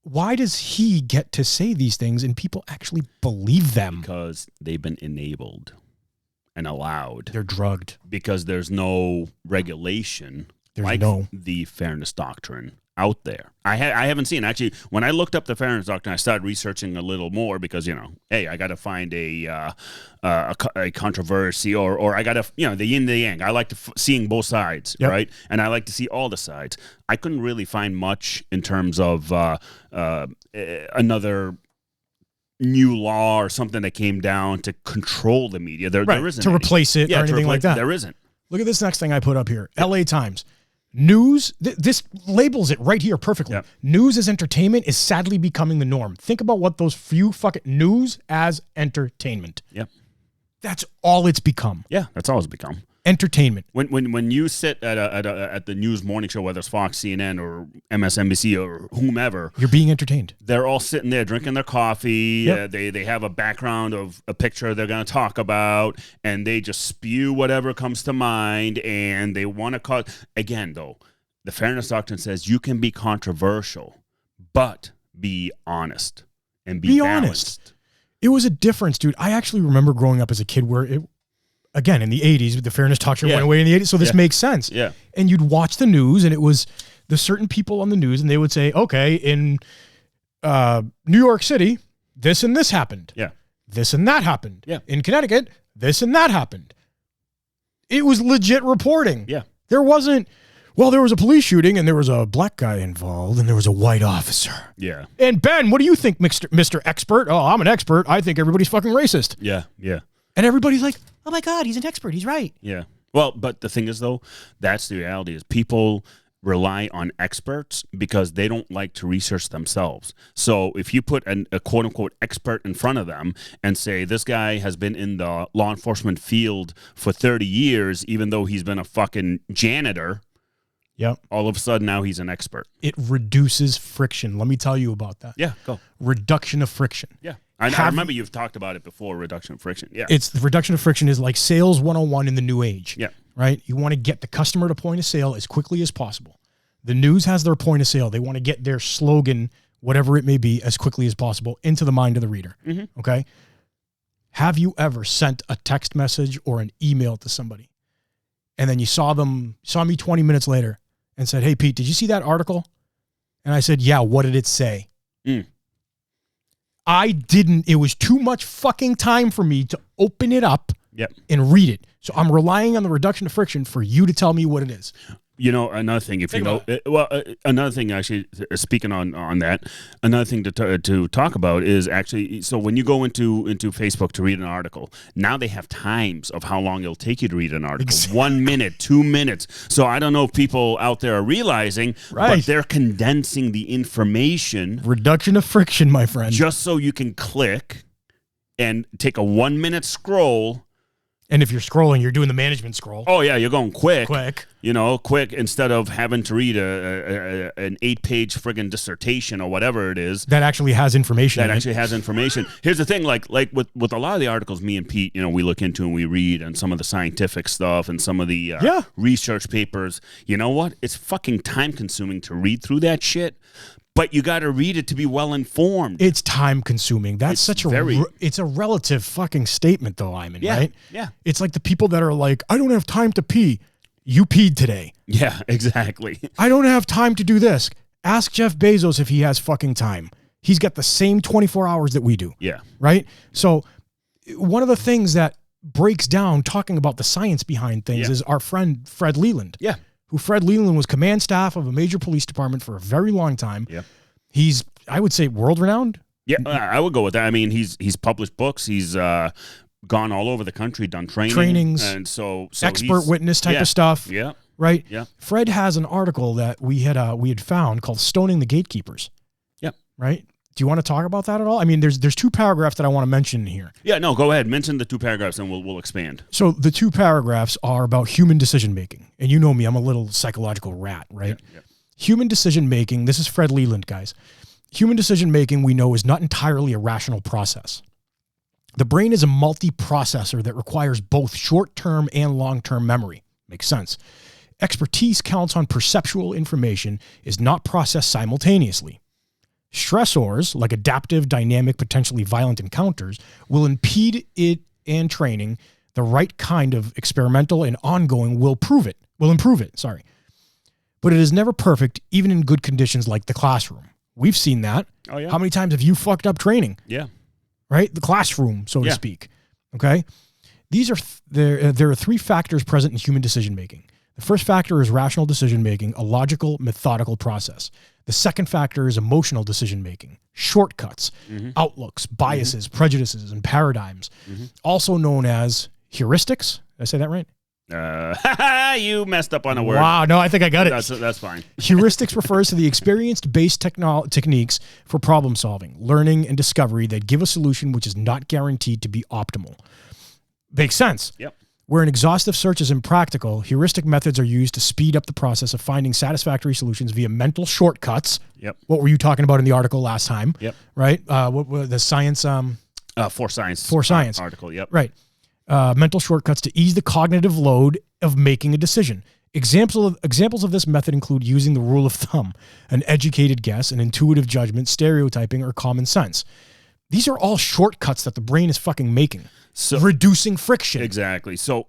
Speaker 1: why does he get to say these things and people actually believe them?
Speaker 2: Because they've been enabled and allowed.
Speaker 1: They're drugged.
Speaker 2: Because there's no regulation the Fairness Doctrine out there. I haven't seen, actually, when I looked up the Fairness Doctrine, I started researching a little more because, hey, I got to find a controversy or I got to, the yin and the yang. I like seeing both sides, right? And I like to see all the sides. I couldn't really find much in terms of another new law or something that came down to control the media. There isn't
Speaker 1: to replace it or anything like that.
Speaker 2: There isn't.
Speaker 1: Look at this next thing I put up here. LA Times. News, this labels it right here perfectly. Yep. News as entertainment is sadly becoming the norm. Think about what those few fucking news as entertainment.
Speaker 2: Yep.
Speaker 1: That's all it's become.
Speaker 2: Yeah, that's all it's become.
Speaker 1: Entertainment.
Speaker 2: When you sit at the news morning show, whether it's Fox, CNN, or MSNBC or whomever,
Speaker 1: you're being entertained.
Speaker 2: They're all sitting there drinking their coffee. Yep. They have a background of a picture they're going to talk about, and they just spew whatever comes to mind. And they want to cause. Again, though, the Fairness Doctrine says you can be controversial, but be honest and be balanced.
Speaker 1: Honest. It was a difference, dude. I actually remember growing up as a kid where it. Again, in the 80s, the Fairness Doctrine went away in the 80s, so this makes sense.
Speaker 2: Yeah.
Speaker 1: And you'd watch the news, and it was the certain people on the news, and they would say, okay, in New York City, this and this happened.
Speaker 2: Yeah.
Speaker 1: This and that happened.
Speaker 2: Yeah.
Speaker 1: In Connecticut, this and that happened. It was legit reporting.
Speaker 2: Yeah.
Speaker 1: There wasn't, well, there was a police shooting, and there was a black guy involved, and there was a white officer.
Speaker 2: Yeah. And
Speaker 1: Ben, what do you think, Mr. Expert? Oh, I'm an expert. I think everybody's fucking racist.
Speaker 2: Yeah. Yeah.
Speaker 1: And everybody's like, oh my God, he's an expert. He's right.
Speaker 2: Yeah. Well, but the thing is, though, that's the reality is people rely on experts because they don't like to research themselves. So if you put a quote unquote expert in front of them and say, this guy has been in the law enforcement field for 30 years, even though he's been a fucking janitor.
Speaker 1: Yep.
Speaker 2: All of a sudden now he's an expert.
Speaker 1: It reduces friction. Let me tell you about that.
Speaker 2: Yeah, go.
Speaker 1: Reduction of friction.
Speaker 2: Yeah. I remember you've talked about it before, reduction of friction. Yeah.
Speaker 1: It's the reduction of friction is like sales 101 in the new age.
Speaker 2: Yeah.
Speaker 1: Right? You want to get the customer to point of sale as quickly as possible. The news has their point of sale. They want to get their slogan, whatever it may be, as quickly as possible into the mind of the reader. Mm-hmm. Okay? Have you ever sent a text message or an email to somebody and then you saw me 20 minutes later and said, hey, Pete, did you see that article? And I said, yeah, what did it say?
Speaker 2: Mm.
Speaker 1: I didn't. It was too much fucking time for me to open it up and read it. So I'm relying on the reduction of friction for you to tell me what it is.
Speaker 2: You know, another thing, if you know, another thing actually, speaking on that, another thing to talk about is actually, so when you go into Facebook to read an article, now they have times of how long it'll take you to read an article. Exactly. 1 minute, 2 minutes. So I don't know if people out there are realizing, but they're condensing the information.
Speaker 1: Reduction of friction, my friend.
Speaker 2: Just so you can click and take a 1 minute scroll.
Speaker 1: And if you're scrolling, you're doing the management scroll.
Speaker 2: Oh, yeah, you're going quick.
Speaker 1: Quick.
Speaker 2: You know, quick, instead of having to read an 8-page friggin' dissertation or whatever it is.
Speaker 1: That actually has information.
Speaker 2: Here's the thing, like with a lot of the articles me and Pete, you know, we look into and we read, and some of the scientific stuff and some of the research papers, you know what? It's fucking time-consuming to read through that shit. But you got to read it to be well informed.
Speaker 1: It's time consuming. That's it's a relative fucking statement, though, Ayman, right?
Speaker 2: Yeah.
Speaker 1: It's like the people that are like, I don't have time to pee. You peed today.
Speaker 2: Yeah, exactly.
Speaker 1: I don't have time to do this. Ask Jeff Bezos if he has fucking time. He's got the same 24 hours that we do.
Speaker 2: Yeah.
Speaker 1: Right? So one of the things that breaks down talking about the science behind things is our friend Fred Leland.
Speaker 2: Yeah.
Speaker 1: Fred Leland was command staff of a major police department for a very long time.
Speaker 2: Yeah.
Speaker 1: He's, I would say, world-renowned.
Speaker 2: Yeah, I would go with that. I mean, he's published books. He's gone all over the country, done trainings. And so
Speaker 1: expert witness type of stuff.
Speaker 2: Yeah.
Speaker 1: Right?
Speaker 2: Yeah.
Speaker 1: Fred has an article that we had found called Stoning the Gatekeepers.
Speaker 2: Yeah.
Speaker 1: Right? Do you want to talk about that at all? I mean, there's 2 paragraphs that I want to mention here.
Speaker 2: Yeah, no, go ahead. Mention the 2 paragraphs and we'll expand.
Speaker 1: So the 2 paragraphs are about human decision-making. And you know me, I'm a little psychological rat, right?
Speaker 2: Yeah.
Speaker 1: Human decision-making, this is Fred Leland, guys. Human decision-making, we know, is not entirely a rational process. The brain is a multi-processor that requires both short-term and long-term memory. Makes sense. Expertise counts on perceptual information is not processed simultaneously. Stressors, like adaptive, dynamic, potentially violent encounters, will impede it and training. The right kind of experimental and ongoing will improve it. But it is never perfect, even in good conditions like the classroom. We've seen that.
Speaker 2: Oh, yeah.
Speaker 1: How many times have you fucked up training?
Speaker 2: Yeah.
Speaker 1: Right? The classroom, so to speak. Okay? There are 3 factors present in human decision-making. The first factor is rational decision-making, a logical, methodical process. The second factor is emotional decision-making, shortcuts, outlooks, biases, prejudices, and paradigms, also known as heuristics. Did I say that right?
Speaker 2: You messed up on a word.
Speaker 1: Wow, no, I think I got it.
Speaker 2: That's fine.
Speaker 1: Heuristics refers to the experience-based techniques for problem solving, learning, and discovery that give a solution which is not guaranteed to be optimal. Makes sense.
Speaker 2: Yep.
Speaker 1: Where an exhaustive search is impractical, heuristic methods are used to speed up the process of finding satisfactory solutions via mental shortcuts.
Speaker 2: Yep.
Speaker 1: What were you talking about in the article last time?
Speaker 2: Yep.
Speaker 1: Right? What the science?
Speaker 2: For science.
Speaker 1: For science.
Speaker 2: Article, yep.
Speaker 1: Right. Mental shortcuts to ease the cognitive load of making a decision. Examples of this method include using the rule of thumb, an educated guess, an intuitive judgment, stereotyping, or common sense. These are all shortcuts that the brain is fucking making. So, reducing friction.
Speaker 2: Exactly. So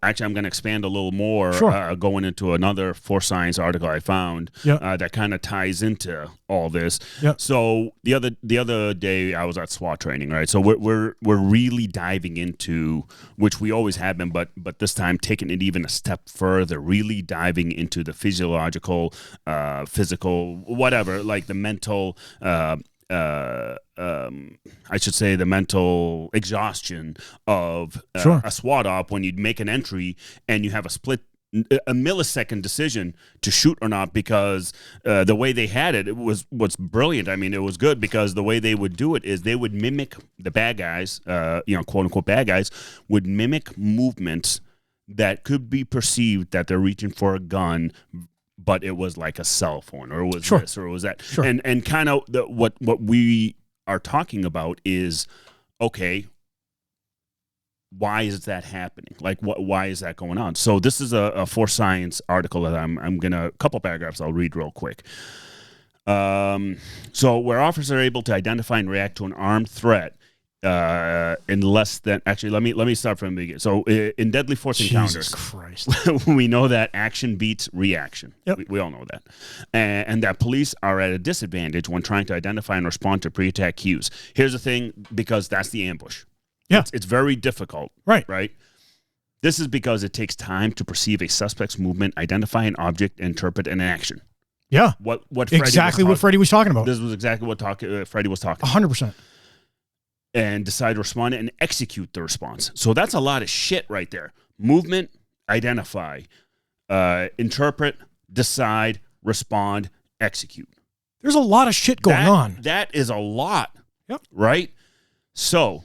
Speaker 2: actually, I'm going to expand a little more, going into another For Science article I found that kind of ties into all this.
Speaker 1: Yep.
Speaker 2: So the other day I was at SWAT training, right? So we're really diving into, which we always have been, but this time taking it even a step further, really diving into the physiological, physical, whatever, like the mental. I should say the mental exhaustion of a SWAT op when you make an entry and you have a millisecond decision to shoot or not, because the way they had it was brilliant. I mean, it was good because the way they would do it is they would mimic the bad guys, quote unquote bad guys, would mimic movements that could be perceived that they're reaching for a gun, but it was like a cell phone, or it was this, or it was that. And kind of what we are talking about is, okay, why is that happening? Like, why is that going on? So this is a For Science article that I'm going to, a couple paragraphs I'll read real quick. So where officers are able to identify and react to an armed threat in less than actually let me start from the beginning. So in deadly force encounters,
Speaker 1: Christ.
Speaker 2: we know that action beats reaction.
Speaker 1: Yep.
Speaker 2: We all know that, and that police are at a disadvantage when trying to identify and respond to pre-attack cues. Here's the thing, because that's the ambush.
Speaker 1: Yeah,
Speaker 2: it's very difficult.
Speaker 1: Right.
Speaker 2: This is because it takes time to perceive a suspect's movement, identify an object, and interpret an action.
Speaker 1: Yeah.
Speaker 2: What
Speaker 1: Freddie was talking about.
Speaker 2: This was exactly what Freddie was talking.
Speaker 1: 100%.
Speaker 2: And decide to respond and execute the response. So that's a lot of shit right there. Movement, identify, interpret, decide, respond, execute.
Speaker 1: There's a lot of shit going on.
Speaker 2: That is a lot.
Speaker 1: Yep.
Speaker 2: Right? So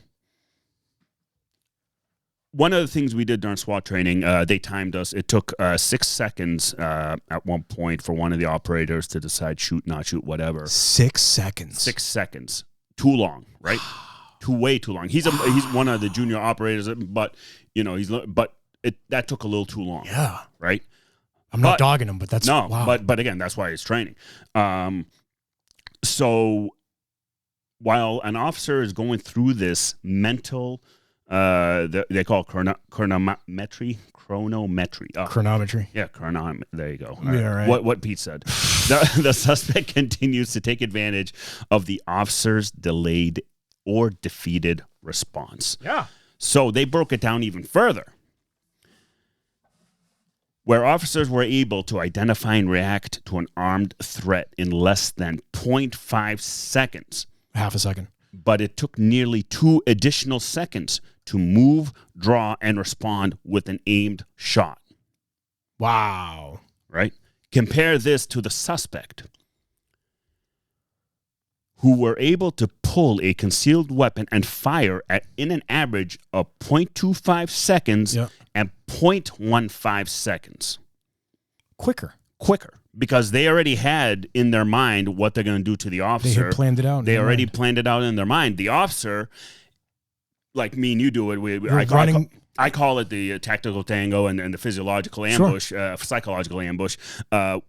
Speaker 2: one of the things we did during SWAT training, they timed us. It took 6 seconds at one point for one of the operators to decide shoot, not shoot, whatever.
Speaker 1: 6 seconds.
Speaker 2: 6 seconds. Too long, right? Way too long. He's one of the junior operators, but that took a little too long.
Speaker 1: Yeah.
Speaker 2: Right?
Speaker 1: I'm not dogging him, but that's wow.
Speaker 2: But again, that's why it's training. So while an officer is going through this mental they call it chronometry.
Speaker 1: Chronometry.
Speaker 2: Yeah, chronometry. There you go.
Speaker 1: Right.
Speaker 2: What Pete said. The suspect continues to take advantage of the officer's delayed or defeated response.
Speaker 1: Yeah.
Speaker 2: So they broke it down even further, where officers were able to identify and react to an armed threat in less than 0.5 seconds.
Speaker 1: Half a second.
Speaker 2: But it took nearly 2 additional seconds to move, draw, and respond with an aimed shot.
Speaker 1: Wow.
Speaker 2: Right? Compare this to the suspect, who were able to pull a concealed weapon and fire in an average of 0.25 seconds and 0.15 seconds.
Speaker 1: Quicker.
Speaker 2: Because they already had in their mind what they're going to do to the officer.
Speaker 1: They had planned it out.
Speaker 2: They already planned it out in their mind. The officer, like me and you do it, I call it the tactical tango and the physiological ambush, psychological ambush.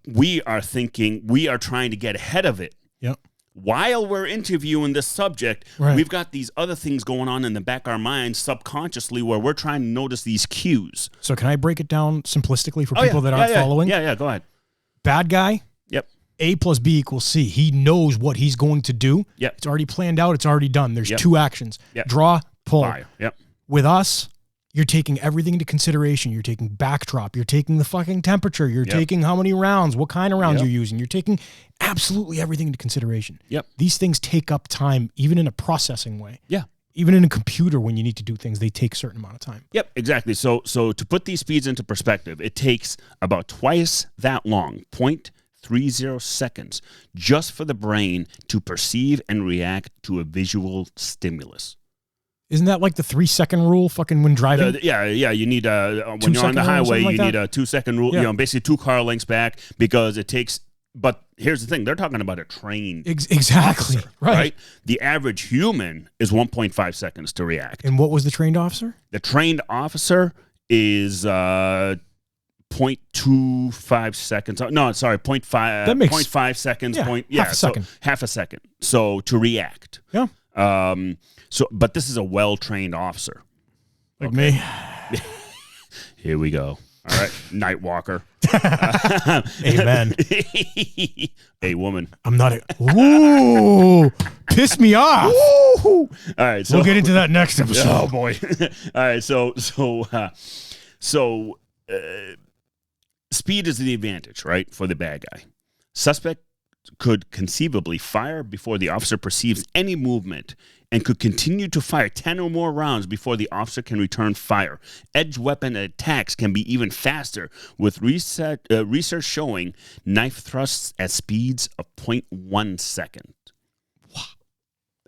Speaker 2: We are trying to get ahead of it.
Speaker 1: Yep.
Speaker 2: While we're interviewing this subject, we've got these other things going on in the back of our minds subconsciously where we're trying to notice these cues.
Speaker 1: So can I break it down simplistically for people that aren't following?
Speaker 2: Yeah, go ahead.
Speaker 1: Bad guy.
Speaker 2: Yep.
Speaker 1: A plus B equals C. He knows what he's going to do.
Speaker 2: Yep.
Speaker 1: It's already planned out. It's already done. There's 2 actions.
Speaker 2: Yep.
Speaker 1: Draw, pull.
Speaker 2: Fire. Yep.
Speaker 1: With us, you're taking everything into consideration. You're taking backdrop. You're taking the fucking temperature. You're taking how many rounds, what kind of rounds you're using. You're taking absolutely everything into consideration.
Speaker 2: Yep.
Speaker 1: These things take up time, even in a processing way.
Speaker 2: Yeah.
Speaker 1: Even in a computer, when you need to do things, they take a certain amount of time.
Speaker 2: Yep, exactly. So to put these speeds into perspective, it takes about twice that long, 0.30 seconds, just for the brain to perceive and react to a visual stimulus.
Speaker 1: Isn't that like the 3-second rule fucking when driving?
Speaker 2: Yeah. You need when you're on the highway, you need a 2-second rule, basically 2 car lengths back, because it takes, but here's the thing, they're talking about a trained
Speaker 1: exactly
Speaker 2: officer, right? The average human is 1.5 seconds to react.
Speaker 1: And what was the trained officer?
Speaker 2: The trained officer is 0.25 seconds. No, sorry, 0.5 seconds.
Speaker 1: Half a second.
Speaker 2: Half a second. So to react.
Speaker 1: Yeah.
Speaker 2: But this is a well-trained officer.
Speaker 1: Like me.
Speaker 2: Here we go. All right, Night Walker.
Speaker 1: Amen.
Speaker 2: A woman.
Speaker 1: I'm not ooh, piss me off.
Speaker 2: All right, so
Speaker 1: we'll get into that next episode.
Speaker 2: Oh boy. All right, so speed is the advantage, right, for the bad guy. Suspect could conceivably fire before the officer perceives any movement and could continue to fire 10 or more rounds before the officer can return fire. Edge weapon attacks can be even faster, with research showing knife thrusts at speeds of 0.1 second. Wow.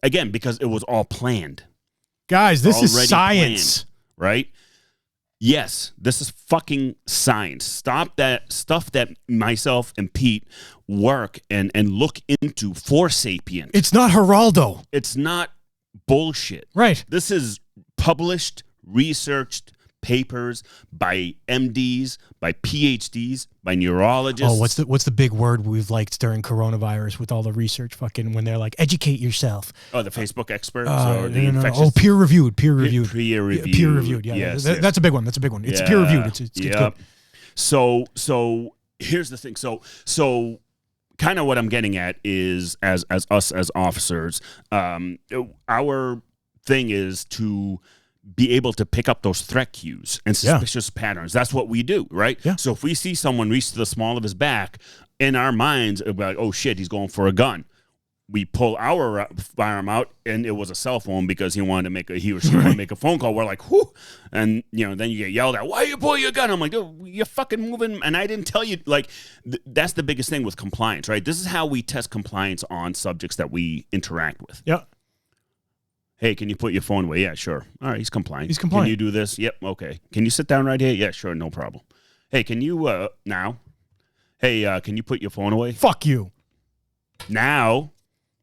Speaker 2: Again, because it was all planned.
Speaker 1: Guys, this is science.
Speaker 2: Planned, right? Yes, this is fucking science. Stop that stuff that myself and Pete work and look into for Sapient.
Speaker 1: It's not Geraldo.
Speaker 2: It's not bullshit.
Speaker 1: Right.
Speaker 2: This is published, researched, papers by MDs, by PhDs, by neurologists.
Speaker 1: Oh, what's the big word we've liked during coronavirus with all the research fucking when they're like, educate yourself.
Speaker 2: Oh, the Facebook experts or the infectious.
Speaker 1: Oh, peer reviewed.
Speaker 2: Peer reviewed.
Speaker 1: Yeah,
Speaker 2: yes,
Speaker 1: that's a big one. That's a big one. It's peer reviewed. It's good.
Speaker 2: So here's the thing. So kind of what I'm getting at is as us as officers, our thing is to be able to pick up those threat cues and suspicious patterns. That's what we do, right?
Speaker 1: Yeah.
Speaker 2: So if we see someone reach to the small of his back, in our minds, we're like, oh shit, he's going for a gun. We pull our firearm out, and it was a cell phone because he or she wanted to make a phone call. We're like, whoo, and then you get yelled at. Why you pull your gun? I'm like, oh, you're fucking moving, and I didn't tell you. Like, that's the biggest thing with compliance, right? This is how we test compliance on subjects that we interact with.
Speaker 1: Yeah.
Speaker 2: Hey, can you put your phone away? Yeah, sure. All right, he's compliant.
Speaker 1: He's compliant.
Speaker 2: Can you do this? Yep, okay. Can you sit down right here? Yeah, sure, no problem. Hey, can you now? Hey, can you put your phone away?
Speaker 1: Fuck you.
Speaker 2: Now.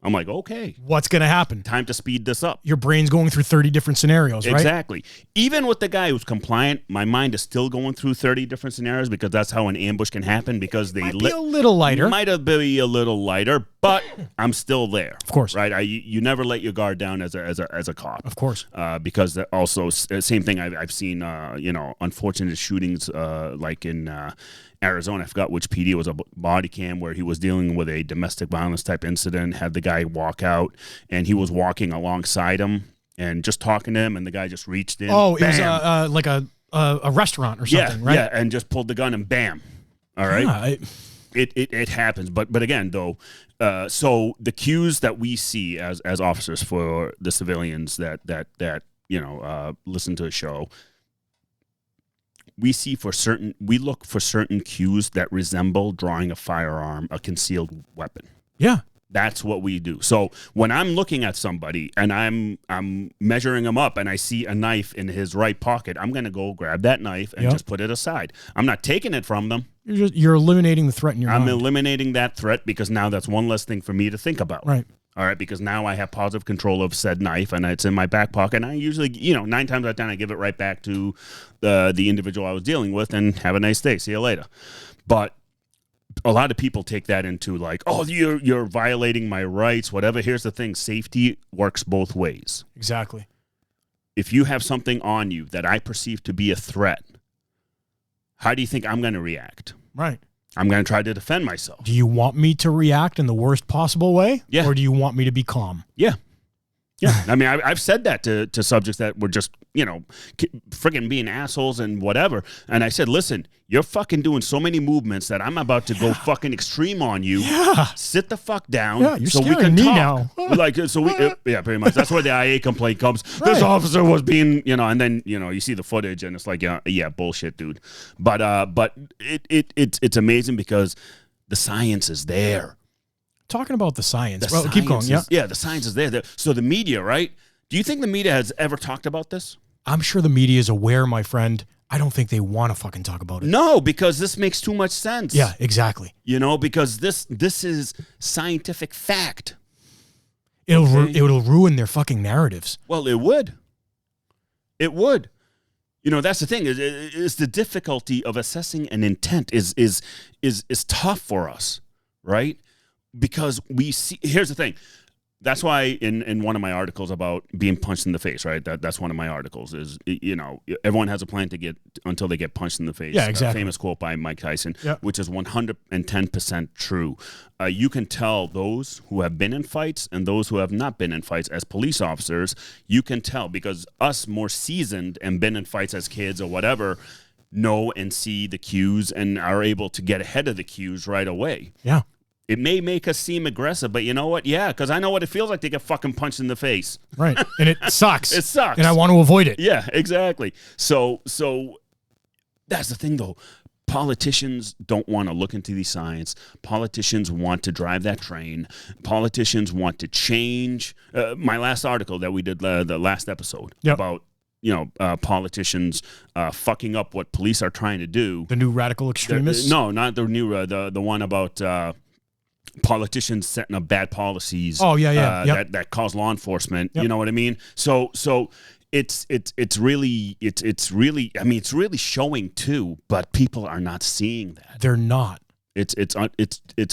Speaker 2: I'm like, okay.
Speaker 1: What's going to happen?
Speaker 2: Time to speed this up.
Speaker 1: Your brain's going through 30 different scenarios, right?
Speaker 2: Exactly. Even with the guy who's compliant, my mind is still going through 30 different scenarios because that's how an ambush can happen because they
Speaker 1: might be a little lighter.
Speaker 2: Might have been a little lighter, but I'm still there.
Speaker 1: Of course.
Speaker 2: Right? You never let your guard down as a cop.
Speaker 1: Of course.
Speaker 2: Because also, same thing I've seen, unfortunate shootings like in Arizona. I forgot which PD. It was a body cam where he was dealing with a domestic violence type incident, had the guy walk out, and he was walking alongside him and just talking to him, and the guy just reached in.
Speaker 1: Oh,
Speaker 2: bam.
Speaker 1: It was like a restaurant or something, right?
Speaker 2: Yeah, and just pulled the gun and bam. All right? Yeah, it happens. But again, though, so the cues that we see as officers for the civilians that listen to the show, we look for certain cues that resemble drawing a firearm, a concealed weapon.
Speaker 1: Yeah.
Speaker 2: That's what we do. So when I'm looking at somebody and I'm measuring him up and I see a knife in his right pocket, I'm going to go grab that knife and just put it aside. I'm not taking it from them.
Speaker 1: You're eliminating the threat in your mind.
Speaker 2: I'm eliminating that threat because now that's one less thing for me to think about.
Speaker 1: Right.
Speaker 2: All right, because now I have positive control of said knife, and it's in my back pocket. And I usually, 9 times out of 10, I give it right back to the individual I was dealing with, and have a nice day. See you later. But a lot of people take that into like, oh, you're violating my rights, whatever. Here's the thing: safety works both ways.
Speaker 1: Exactly.
Speaker 2: If you have something on you that I perceive to be a threat, how do you think I'm going to react?
Speaker 1: Right.
Speaker 2: I'm going to try to defend myself.
Speaker 1: Do you want me to react in the worst possible way?
Speaker 2: Yeah.
Speaker 1: Or do you want me to be calm?
Speaker 2: Yeah. Yeah. I mean, I've said that to subjects that were just, friggin' being assholes and whatever. And I said, listen, you're fucking doing so many movements that I'm about to go fucking extreme on you.
Speaker 1: Yeah.
Speaker 2: Sit the fuck down.
Speaker 1: Yeah, you're
Speaker 2: so we
Speaker 1: scaring
Speaker 2: can
Speaker 1: me
Speaker 2: talk. Yeah, pretty much. That's where the IA complaint comes. Right. This officer was being, and then, you see the footage and it's like, yeah, bullshit, dude. But it's amazing because the science is there.
Speaker 1: Talking about the science. Keep going.
Speaker 2: Yeah, the science is there. So the media, right? Do you think the media has ever talked about this?
Speaker 1: I'm sure the media is aware, my friend. I don't think they want to fucking talk about it.
Speaker 2: No, because this makes too much sense.
Speaker 1: Yeah, exactly.
Speaker 2: Because this is scientific fact.
Speaker 1: It'll ruin their fucking narratives.
Speaker 2: Well, it would. It would. That's the thing is the difficulty of assessing an intent is tough for us, right? Because we see, here's the thing. That's why in one of my articles about being punched in the face, right? That's one of my articles is, everyone has a plan to get until they get punched in the face.
Speaker 1: Yeah, exactly.
Speaker 2: Famous quote by Mike Tyson,
Speaker 1: yeah.
Speaker 2: Which is 110% true. You can tell those who have been in fights and those who have not been in fights as police officers, you can tell because us more seasoned and been in fights as kids or whatever know and see the cues and are able to get ahead of the cues right away.
Speaker 1: Yeah.
Speaker 2: It may make us seem aggressive, but you know what? Yeah, because I know what it feels like to get fucking punched in the face.
Speaker 1: Right. And it sucks.
Speaker 2: It sucks.
Speaker 1: And I want to avoid it.
Speaker 2: Yeah, exactly. So that's the thing, though. Politicians don't want to look into the science. Politicians want to drive that train. Politicians want to change. My last article that we did the last episode about politicians fucking up what police are trying to do.
Speaker 1: The new radical extremists?
Speaker 2: No, not the new the one about politicians setting up bad policies.
Speaker 1: Oh, yeah.
Speaker 2: That cause law enforcement. Yep. You know what I mean? So it's really I mean, it's really showing too, but people are not seeing that.
Speaker 1: They're not.
Speaker 2: It's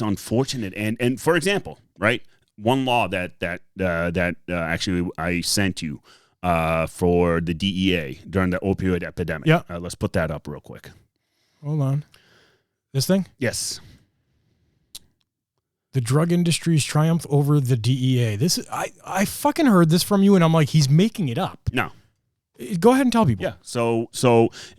Speaker 2: unfortunate. And for example, right, one law that actually I sent you for the DEA during the opioid epidemic.
Speaker 1: Yeah.
Speaker 2: Let's put that up real quick.
Speaker 1: Hold on. This thing?
Speaker 2: Yes.
Speaker 1: The drug industry's triumph over the DEA. This is, I fucking heard this from you, and I'm like, he's making it up.
Speaker 2: No.
Speaker 1: Go ahead and tell people.
Speaker 2: Yeah. So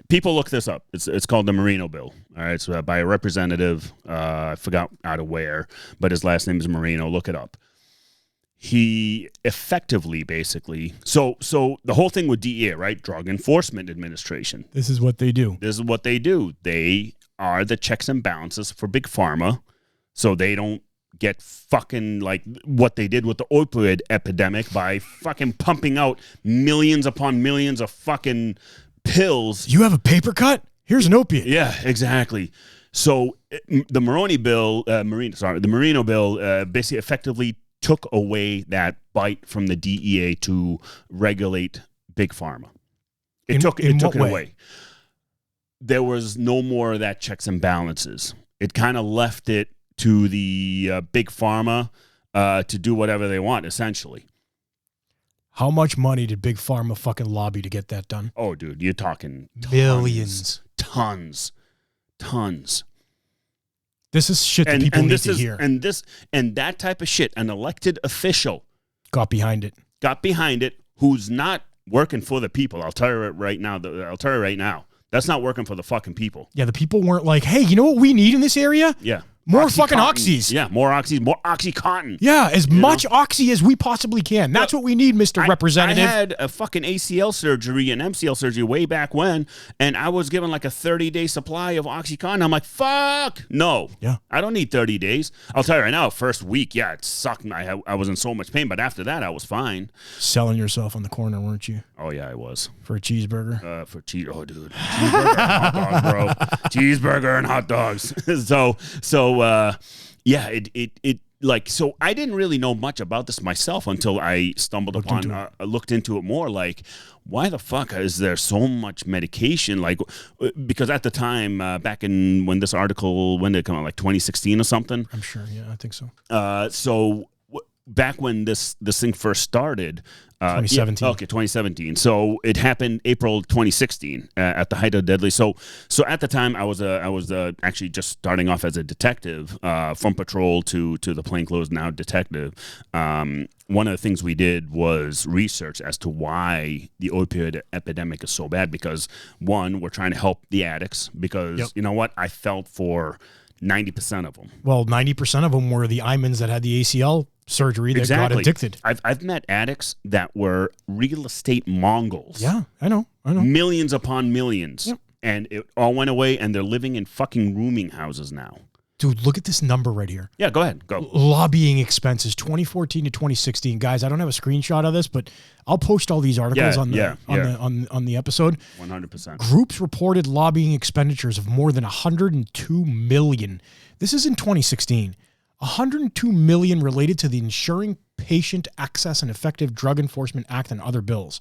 Speaker 2: people look this up. It's called the Marino Bill. All right. So by a representative, I forgot out of where, but his last name is Marino. Look it up. He effectively, basically, so the whole thing with DEA, right? Drug Enforcement Administration.
Speaker 1: This is what they do.
Speaker 2: This is what they do. They are the checks and balances for Big Pharma, so they don't get fucking like what they did with the opioid epidemic by fucking pumping out millions upon millions of fucking pills.
Speaker 1: You have a paper cut? Here's an opiate.
Speaker 2: Yeah, exactly. So the Marino Bill basically effectively took away that bite from the DEA to regulate Big Pharma. It took it away. There was no more of that checks and balances. It kind of left it to the Big Pharma to do whatever they want, essentially.
Speaker 1: How much money did Big Pharma fucking lobby to get that done?
Speaker 2: Oh, dude, you're talking
Speaker 1: millions.
Speaker 2: Tons.
Speaker 1: This is shit that people need to hear.
Speaker 2: And that type of shit, an elected official
Speaker 1: got behind it,
Speaker 2: who's not working for the people. I'll tell you right now. That's not working for the fucking people.
Speaker 1: Yeah, the people weren't like, hey, you know what we need in this area?
Speaker 2: Yeah.
Speaker 1: More fucking oxys.
Speaker 2: Yeah, more oxys, more Oxycontin.
Speaker 1: Yeah, as much oxy as we possibly can. That's what we need, Mr. Representative.
Speaker 2: I had a fucking ACL surgery and MCL surgery way back when, and I was given like a 30-day supply of Oxycontin. I'm like, fuck, no.
Speaker 1: Yeah.
Speaker 2: I don't need 30 days. I'll tell you right now, first week, yeah, it sucked. I was in so much pain, but after that, I was fine.
Speaker 1: Selling yourself on the corner, weren't you?
Speaker 2: Oh, yeah, I was.
Speaker 1: For a cheeseburger?
Speaker 2: Oh, dude. Cheeseburger and hot dogs, bro. Cheeseburger and hot dogs. Yeah, it like, so I didn't really know much about this myself until I looked into it more. Like, why the fuck is there so much medication? Like, because at the time, back in when this article, when did it come out? Like 2016 or something?
Speaker 1: I'm sure. Yeah, I think so.
Speaker 2: Back when this thing first started,
Speaker 1: 2017.
Speaker 2: 2017. So it happened April 2016 at the height of deadly. So at the time, I was actually just starting off as a detective, from patrol to the plainclothes now detective. One of the things we did was research as to why the opioid epidemic is so bad. Because one, we're trying to help the addicts. Because you know what, I felt for 90% of them. Well,
Speaker 1: 90% of them were the Aymans that had the ACL surgery that got addicted.
Speaker 2: I've met addicts that were real estate Mongols.
Speaker 1: Yeah, I know.
Speaker 2: Millions upon millions. Yep. And it all went away, and they're living in fucking rooming houses now.
Speaker 1: Dude, look at this number right here.
Speaker 2: Yeah, go ahead. Go.
Speaker 1: Lobbying expenses, 2014 to 2016. Guys, I don't have a screenshot of this, but I'll post all these articles on the episode.
Speaker 2: 100%.
Speaker 1: Groups reported lobbying expenditures of more than $102 million. This is in 2016. $102 million related to the Ensuring Patient Access and Effective Drug Enforcement Act and other bills.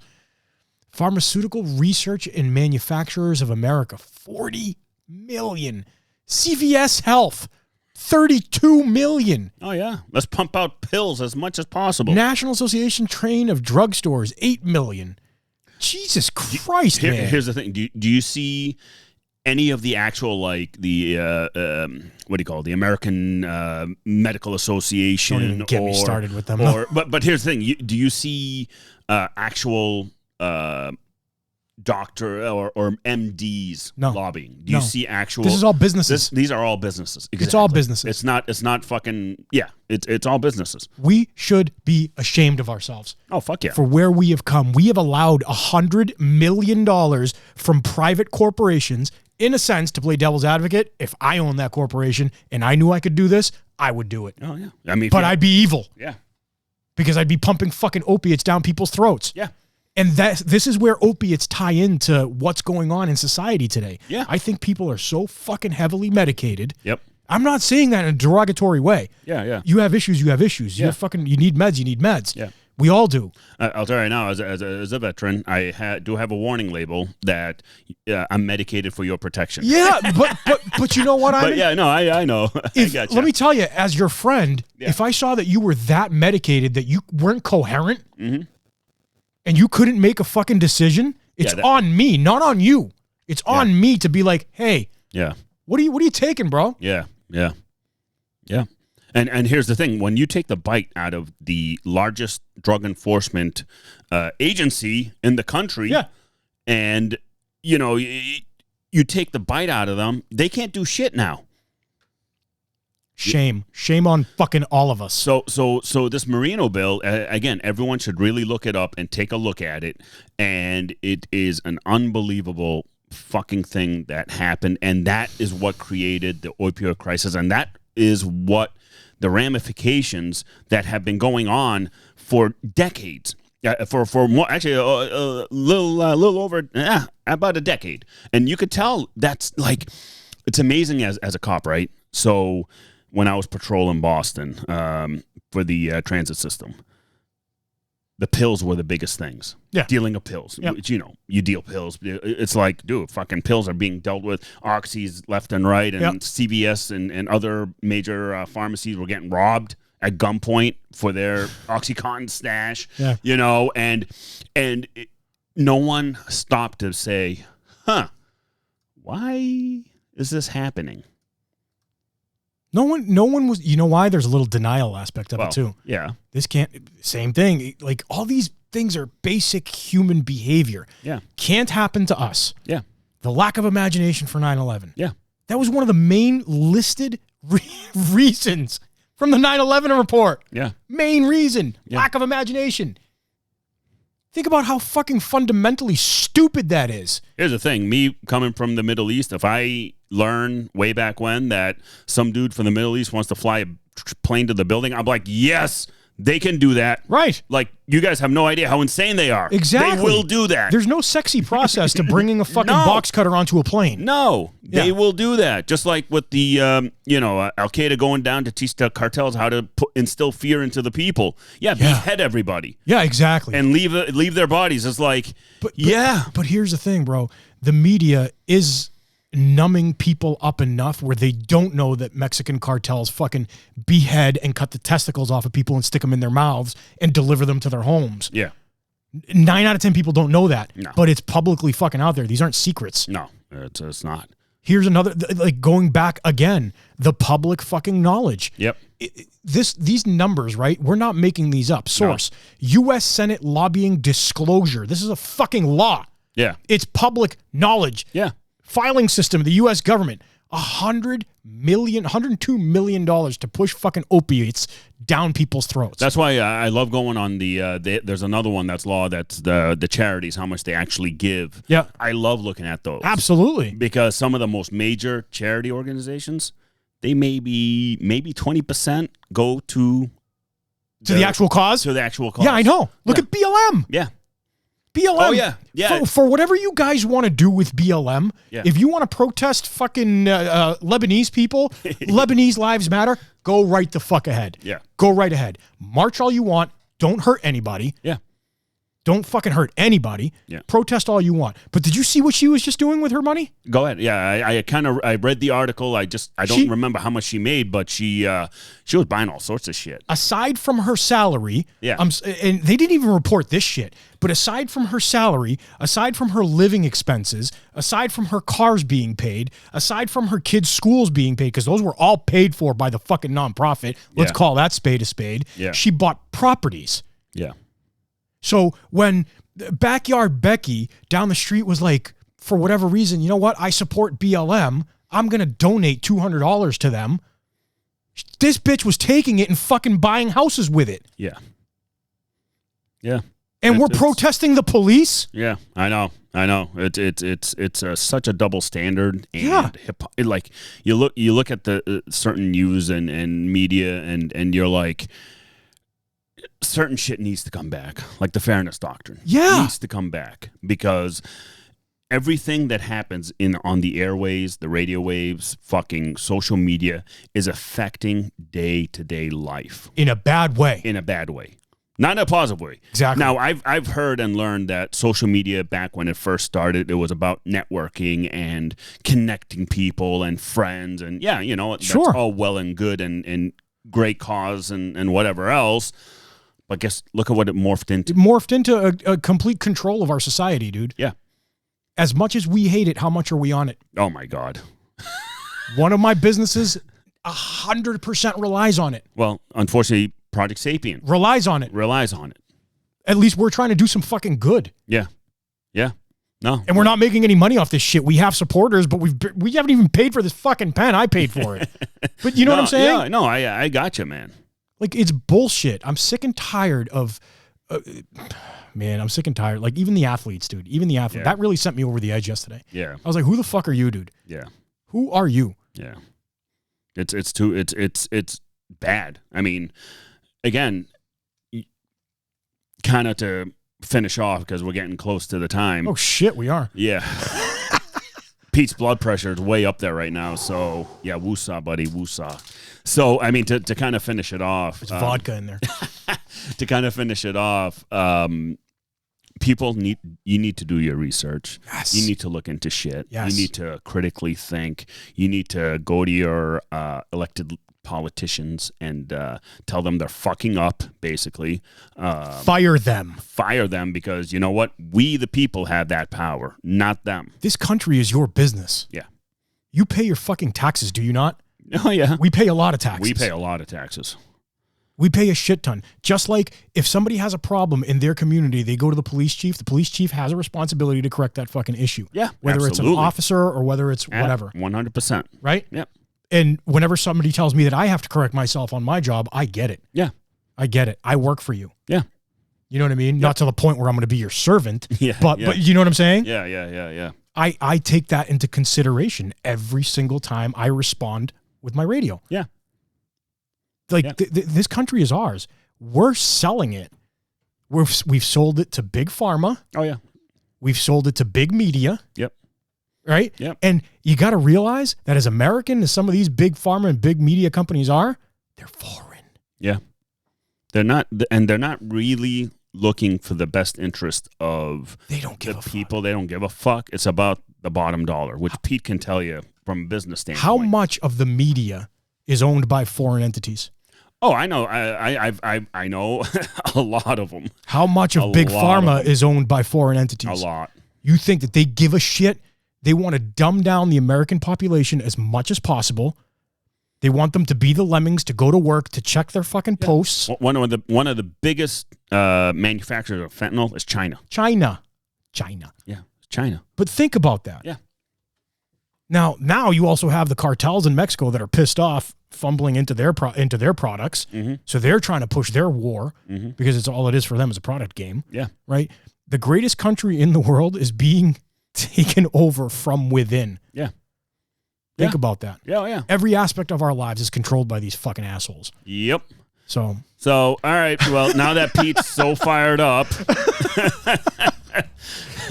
Speaker 1: Pharmaceutical Research and Manufacturers of America, $40 million. CVS Health, $32 million.
Speaker 2: Oh, yeah. Let's pump out pills as much as possible.
Speaker 1: National Association Chain of Drugstores, $8 million. Jesus Christ, man.
Speaker 2: Here's the thing. Do you see any of the actual, like, the, what do you call it? The American Medical Association?
Speaker 1: Don't even get me started with them.
Speaker 2: But here's the thing. Do you see actual doctor or MDs lobbying? Do you see actual?
Speaker 1: This is all businesses.
Speaker 2: These are all businesses. Exactly.
Speaker 1: It's all businesses.
Speaker 2: It's not fucking, yeah, it's all businesses.
Speaker 1: We should be ashamed of ourselves.
Speaker 2: Oh, fuck yeah.
Speaker 1: For where we have come. We have allowed $100 million from private corporations, in a sense, to play devil's advocate. If I owned that corporation and I knew I could do this, I would do it.
Speaker 2: Oh, yeah. I mean,
Speaker 1: but I'd be evil.
Speaker 2: Yeah.
Speaker 1: Because I'd be pumping fucking opiates down people's throats.
Speaker 2: Yeah.
Speaker 1: And this is where opiates tie into what's going on in society today.
Speaker 2: Yeah.
Speaker 1: I think people are so fucking heavily medicated.
Speaker 2: Yep.
Speaker 1: I'm not saying that in a derogatory way.
Speaker 2: Yeah, yeah.
Speaker 1: You have issues, you have issues.
Speaker 2: Yeah.
Speaker 1: You need meds, you need meds.
Speaker 2: Yeah.
Speaker 1: We all do.
Speaker 2: I'll tell you right now, as a veteran, I do have a warning label that I'm medicated for your protection.
Speaker 1: Yeah, but you know what?
Speaker 2: But yeah, no, I know. I gotcha.
Speaker 1: Let me tell you, as your friend, if I saw that you were that medicated that you weren't coherent and you couldn't make a fucking decision, it's on me, not on you. It's on me to be like, hey, what are you taking, bro?
Speaker 2: Yeah. And here's the thing: when you take the bite out of the largest drug enforcement agency in the country, and you take the bite out of them, they can't do shit now.
Speaker 1: Shame on fucking all of us.
Speaker 2: So this Marino bill, again, everyone should really look it up and take a look at it. And it is an unbelievable fucking thing that happened, and that is what created the opioid crisis, and that is what the ramifications that have been going on for decades, for more, actually a little over about a decade. And you could tell that's like, it's amazing as a cop, right? So when I was patrolling Boston for the transit system, the pills were the biggest things. Yeah. Dealing of pills. Yep. Which, you deal pills. It's like, dude, fucking pills are being dealt with. Oxys left and right. And CVS and other major pharmacies were getting robbed at gunpoint for their OxyContin stash. Yeah. And no one stopped to say, why is this happening?
Speaker 1: No one was, you know why? There's a little denial aspect of it too.
Speaker 2: Yeah.
Speaker 1: Same thing. Like, all these things are basic human behavior.
Speaker 2: Yeah.
Speaker 1: Can't happen to us.
Speaker 2: Yeah.
Speaker 1: The lack of imagination for 9/11.
Speaker 2: Yeah.
Speaker 1: That was one of the main listed reasons from the 9/11 report.
Speaker 2: Yeah.
Speaker 1: Main reason, lack of imagination. Think about how fucking fundamentally stupid that is.
Speaker 2: Here's the thing. Me coming from the Middle East, if I learn way back when that some dude from the Middle East wants to fly a plane to the building, I'm like, yes, they can do that.
Speaker 1: Right.
Speaker 2: Like, you guys have no idea how insane they are.
Speaker 1: Exactly.
Speaker 2: They will do that.
Speaker 1: There's no sexy process to bringing a fucking box cutter onto a plane.
Speaker 2: No. They will do that. Just like with the, Al-Qaeda going down to teach the cartels how to instill fear into the people. Yeah, behead everybody.
Speaker 1: Yeah, exactly.
Speaker 2: And leave their bodies. It's like,
Speaker 1: But here's the thing, bro. The media is numbing people up enough where they don't know that Mexican cartels fucking behead and cut the testicles off of people and stick them in their mouths and deliver them to their homes.
Speaker 2: Yeah.
Speaker 1: 9 out of 10 people don't know that.
Speaker 2: No.
Speaker 1: But it's publicly fucking out there. These aren't secrets.
Speaker 2: No, it's not.
Speaker 1: Here's another, like, going back again, the public fucking knowledge.
Speaker 2: Yep.
Speaker 1: These numbers, right? We're not making these up. Source, U.S. Senate lobbying disclosure. This is a fucking law.
Speaker 2: Yeah.
Speaker 1: It's public knowledge.
Speaker 2: Yeah.
Speaker 1: Filing system of the U.S. government, $102 million to push fucking opiates down people's throats.
Speaker 2: That's why I love going on there's another one that's law, that's the charities, how much they actually give.
Speaker 1: Yeah.
Speaker 2: I love looking at those.
Speaker 1: Absolutely.
Speaker 2: Because some of the most major charity organizations, they maybe 20% go to
Speaker 1: the actual cause?
Speaker 2: To the actual cause.
Speaker 1: Yeah, I know. Look at BLM.
Speaker 2: Yeah.
Speaker 1: BLM.
Speaker 2: Oh, yeah.
Speaker 1: For whatever you guys want to do with BLM, if you want to protest fucking Lebanese people, Lebanese lives matter, go right the fuck ahead.
Speaker 2: Yeah.
Speaker 1: Go right ahead. March all you want. Don't hurt anybody.
Speaker 2: Yeah.
Speaker 1: Don't fucking hurt anybody.
Speaker 2: Yeah.
Speaker 1: Protest all you want. But did you see what she was just doing with her money?
Speaker 2: Go ahead. Yeah, I read the article. I don't remember how much she made, but she was buying all sorts of shit.
Speaker 1: Aside from her salary, and they didn't even report this shit, but aside from her salary, aside from her living expenses, aside from her cars being paid, aside from her kids' schools being paid, because those were all paid for by the fucking nonprofit, let's call that spade a spade, she bought properties.
Speaker 2: Yeah.
Speaker 1: So when Backyard Becky down the street was like, for whatever reason, you know what? I support BLM. I'm going to donate $200 to them. This bitch was taking it and fucking buying houses with it.
Speaker 2: Yeah. Yeah.
Speaker 1: And we're protesting the police?
Speaker 2: Yeah, I know. It's such a double standard. And like, you look at the certain news and media and you're like, certain shit needs to come back, like the Fairness Doctrine. Needs to come back, because everything that happens on the airways, the radio waves, fucking social media is affecting day-to-day life.
Speaker 1: In a bad way.
Speaker 2: Not in a positive way.
Speaker 1: Exactly.
Speaker 2: Now, I've heard and learned that social media, back when it first started, it was about networking and connecting people and friends. And yeah, you know, that's all well and good and great cause and whatever else. But guess, look at what it morphed into.
Speaker 1: It morphed into a complete control of our society, dude.
Speaker 2: Yeah.
Speaker 1: As much as we hate it, how much are we on it?
Speaker 2: Oh, my God.
Speaker 1: One of my businesses 100% relies on it.
Speaker 2: Well, unfortunately, Project Sapient
Speaker 1: relies on it. At least we're trying to do some fucking good.
Speaker 2: Yeah. Yeah. No.
Speaker 1: And we're not making any money off this shit. We have supporters, but we haven't even paid for this fucking pen. I paid for it. But you know what I'm saying?
Speaker 2: Yeah, no, I got you, man.
Speaker 1: Like, it's bullshit. I'm sick and tired of... man, I'm sick and tired. Like, even the athletes, dude. Even the athletes. Yeah. That really sent me over the edge yesterday.
Speaker 2: Yeah.
Speaker 1: I was like, who the fuck are you, dude?
Speaker 2: Yeah.
Speaker 1: Who are you?
Speaker 2: Yeah. It's bad. I mean, again, kind of to finish off, because we're getting close to the time.
Speaker 1: Oh, shit, we are.
Speaker 2: Yeah. Pete's blood pressure is way up there right now. So, yeah, woosah, buddy, woosah. So, I mean, to kind of finish it off.
Speaker 1: There's vodka in there.
Speaker 2: To kind of finish it off, people need to do your research.
Speaker 1: Yes.
Speaker 2: You need to look into shit.
Speaker 1: Yes.
Speaker 2: You need to critically think. You need to go to your elected politicians and tell them they're fucking up, basically.
Speaker 1: Fire them.
Speaker 2: Fire them, because you know what? We, the people, have that power, not them.
Speaker 1: This country is your business.
Speaker 2: Yeah.
Speaker 1: You pay your fucking taxes, do you not?
Speaker 2: Oh, yeah.
Speaker 1: We pay a lot of taxes.
Speaker 2: We pay a lot of taxes.
Speaker 1: We pay a shit ton. Just like if somebody has a problem in their community, they go to the police chief. The police chief has a responsibility to correct that fucking issue.
Speaker 2: Yeah,
Speaker 1: whether
Speaker 2: absolutely.
Speaker 1: It's an officer or whether it's whatever.
Speaker 2: 100%.
Speaker 1: Right?
Speaker 2: Yep.
Speaker 1: And whenever somebody tells me that I have to correct myself on my job, I get it.
Speaker 2: Yeah.
Speaker 1: I get it. I work for you.
Speaker 2: Yeah.
Speaker 1: You know what I mean? Yep. Not to the point where I'm going to be your servant.
Speaker 2: Yeah.
Speaker 1: But you know what I'm saying?
Speaker 2: Yeah.
Speaker 1: I take that into consideration every single time I respond with my radio.
Speaker 2: Yeah.
Speaker 1: Like this country is ours. We're selling it. We've sold it to big pharma.
Speaker 2: Oh, yeah.
Speaker 1: We've sold it to big media.
Speaker 2: Yep.
Speaker 1: Right?
Speaker 2: Yep.
Speaker 1: And you got to realize that as American as some of these big pharma and big media companies are, they're foreign.
Speaker 2: Yeah. They're not, and they're not really looking for the best interest of
Speaker 1: the people.
Speaker 2: They don't give a fuck. It's about the bottom dollar, which Pete can tell you from a business standpoint.
Speaker 1: How much of the media is owned by foreign entities?
Speaker 2: Oh, I know. I know a lot of them.
Speaker 1: How much of big pharma is owned by foreign entities?
Speaker 2: A lot.
Speaker 1: You think that they give a shit? They want to dumb down the American population as much as possible. They want them to be the lemmings, to go to work, to check their fucking posts.
Speaker 2: One of the biggest manufacturers of fentanyl is China.
Speaker 1: China.
Speaker 2: Yeah, China.
Speaker 1: But think about that.
Speaker 2: Yeah.
Speaker 1: Now you also have the cartels in Mexico that are pissed off, fumbling into their products. Mm-hmm. So they're trying to push their war because it's all it is for them is a product game.
Speaker 2: Yeah.
Speaker 1: Right? The greatest country in the world is being taken over from within.
Speaker 2: Yeah.
Speaker 1: Think about that.
Speaker 2: Yeah.
Speaker 1: Every aspect of our lives is controlled by these fucking assholes.
Speaker 2: Yep.
Speaker 1: So
Speaker 2: all right. Well, now that Pete's so fired up.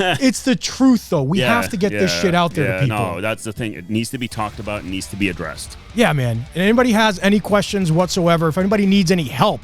Speaker 1: It's the truth, though. We have to get this shit out there to people.
Speaker 2: No, that's the thing. It needs to be talked about. It needs to be addressed.
Speaker 1: Yeah, man. And anybody has any questions whatsoever, if anybody needs any help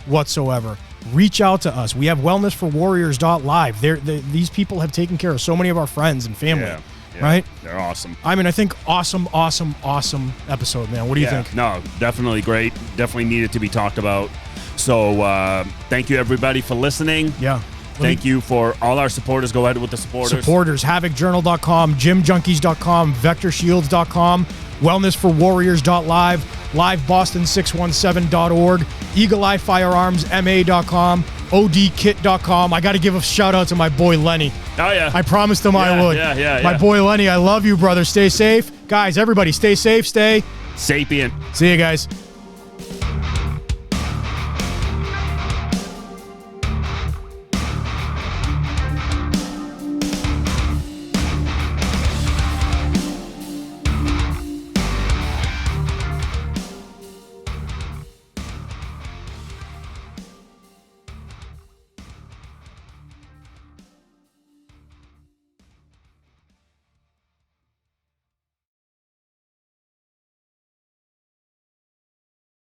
Speaker 1: whatsoever, reach out to us. We have wellnessforwarriors.live. These people have taken care of so many of our friends and family. Yeah, right?
Speaker 2: They're awesome.
Speaker 1: I mean, I think awesome episode, man. What do you think?
Speaker 2: No, definitely great. Definitely needed to be talked about. So thank you, everybody, for listening.
Speaker 1: Yeah.
Speaker 2: Thank you for all our supporters. Go ahead with the supporters.
Speaker 1: HavocJournal.com, GymJunkies.com, VectorShields.com, WellnessForWarriors.live, LiveBoston617.org, EagleEyeFirearmsMA.com, ODKit.com. I got to give a shout out to my boy Lenny.
Speaker 2: Oh, yeah.
Speaker 1: I promised him I would.
Speaker 2: Yeah.
Speaker 1: My boy Lenny, I love you, brother. Stay safe. Guys, everybody, stay safe. Stay
Speaker 2: sapient.
Speaker 1: See you guys.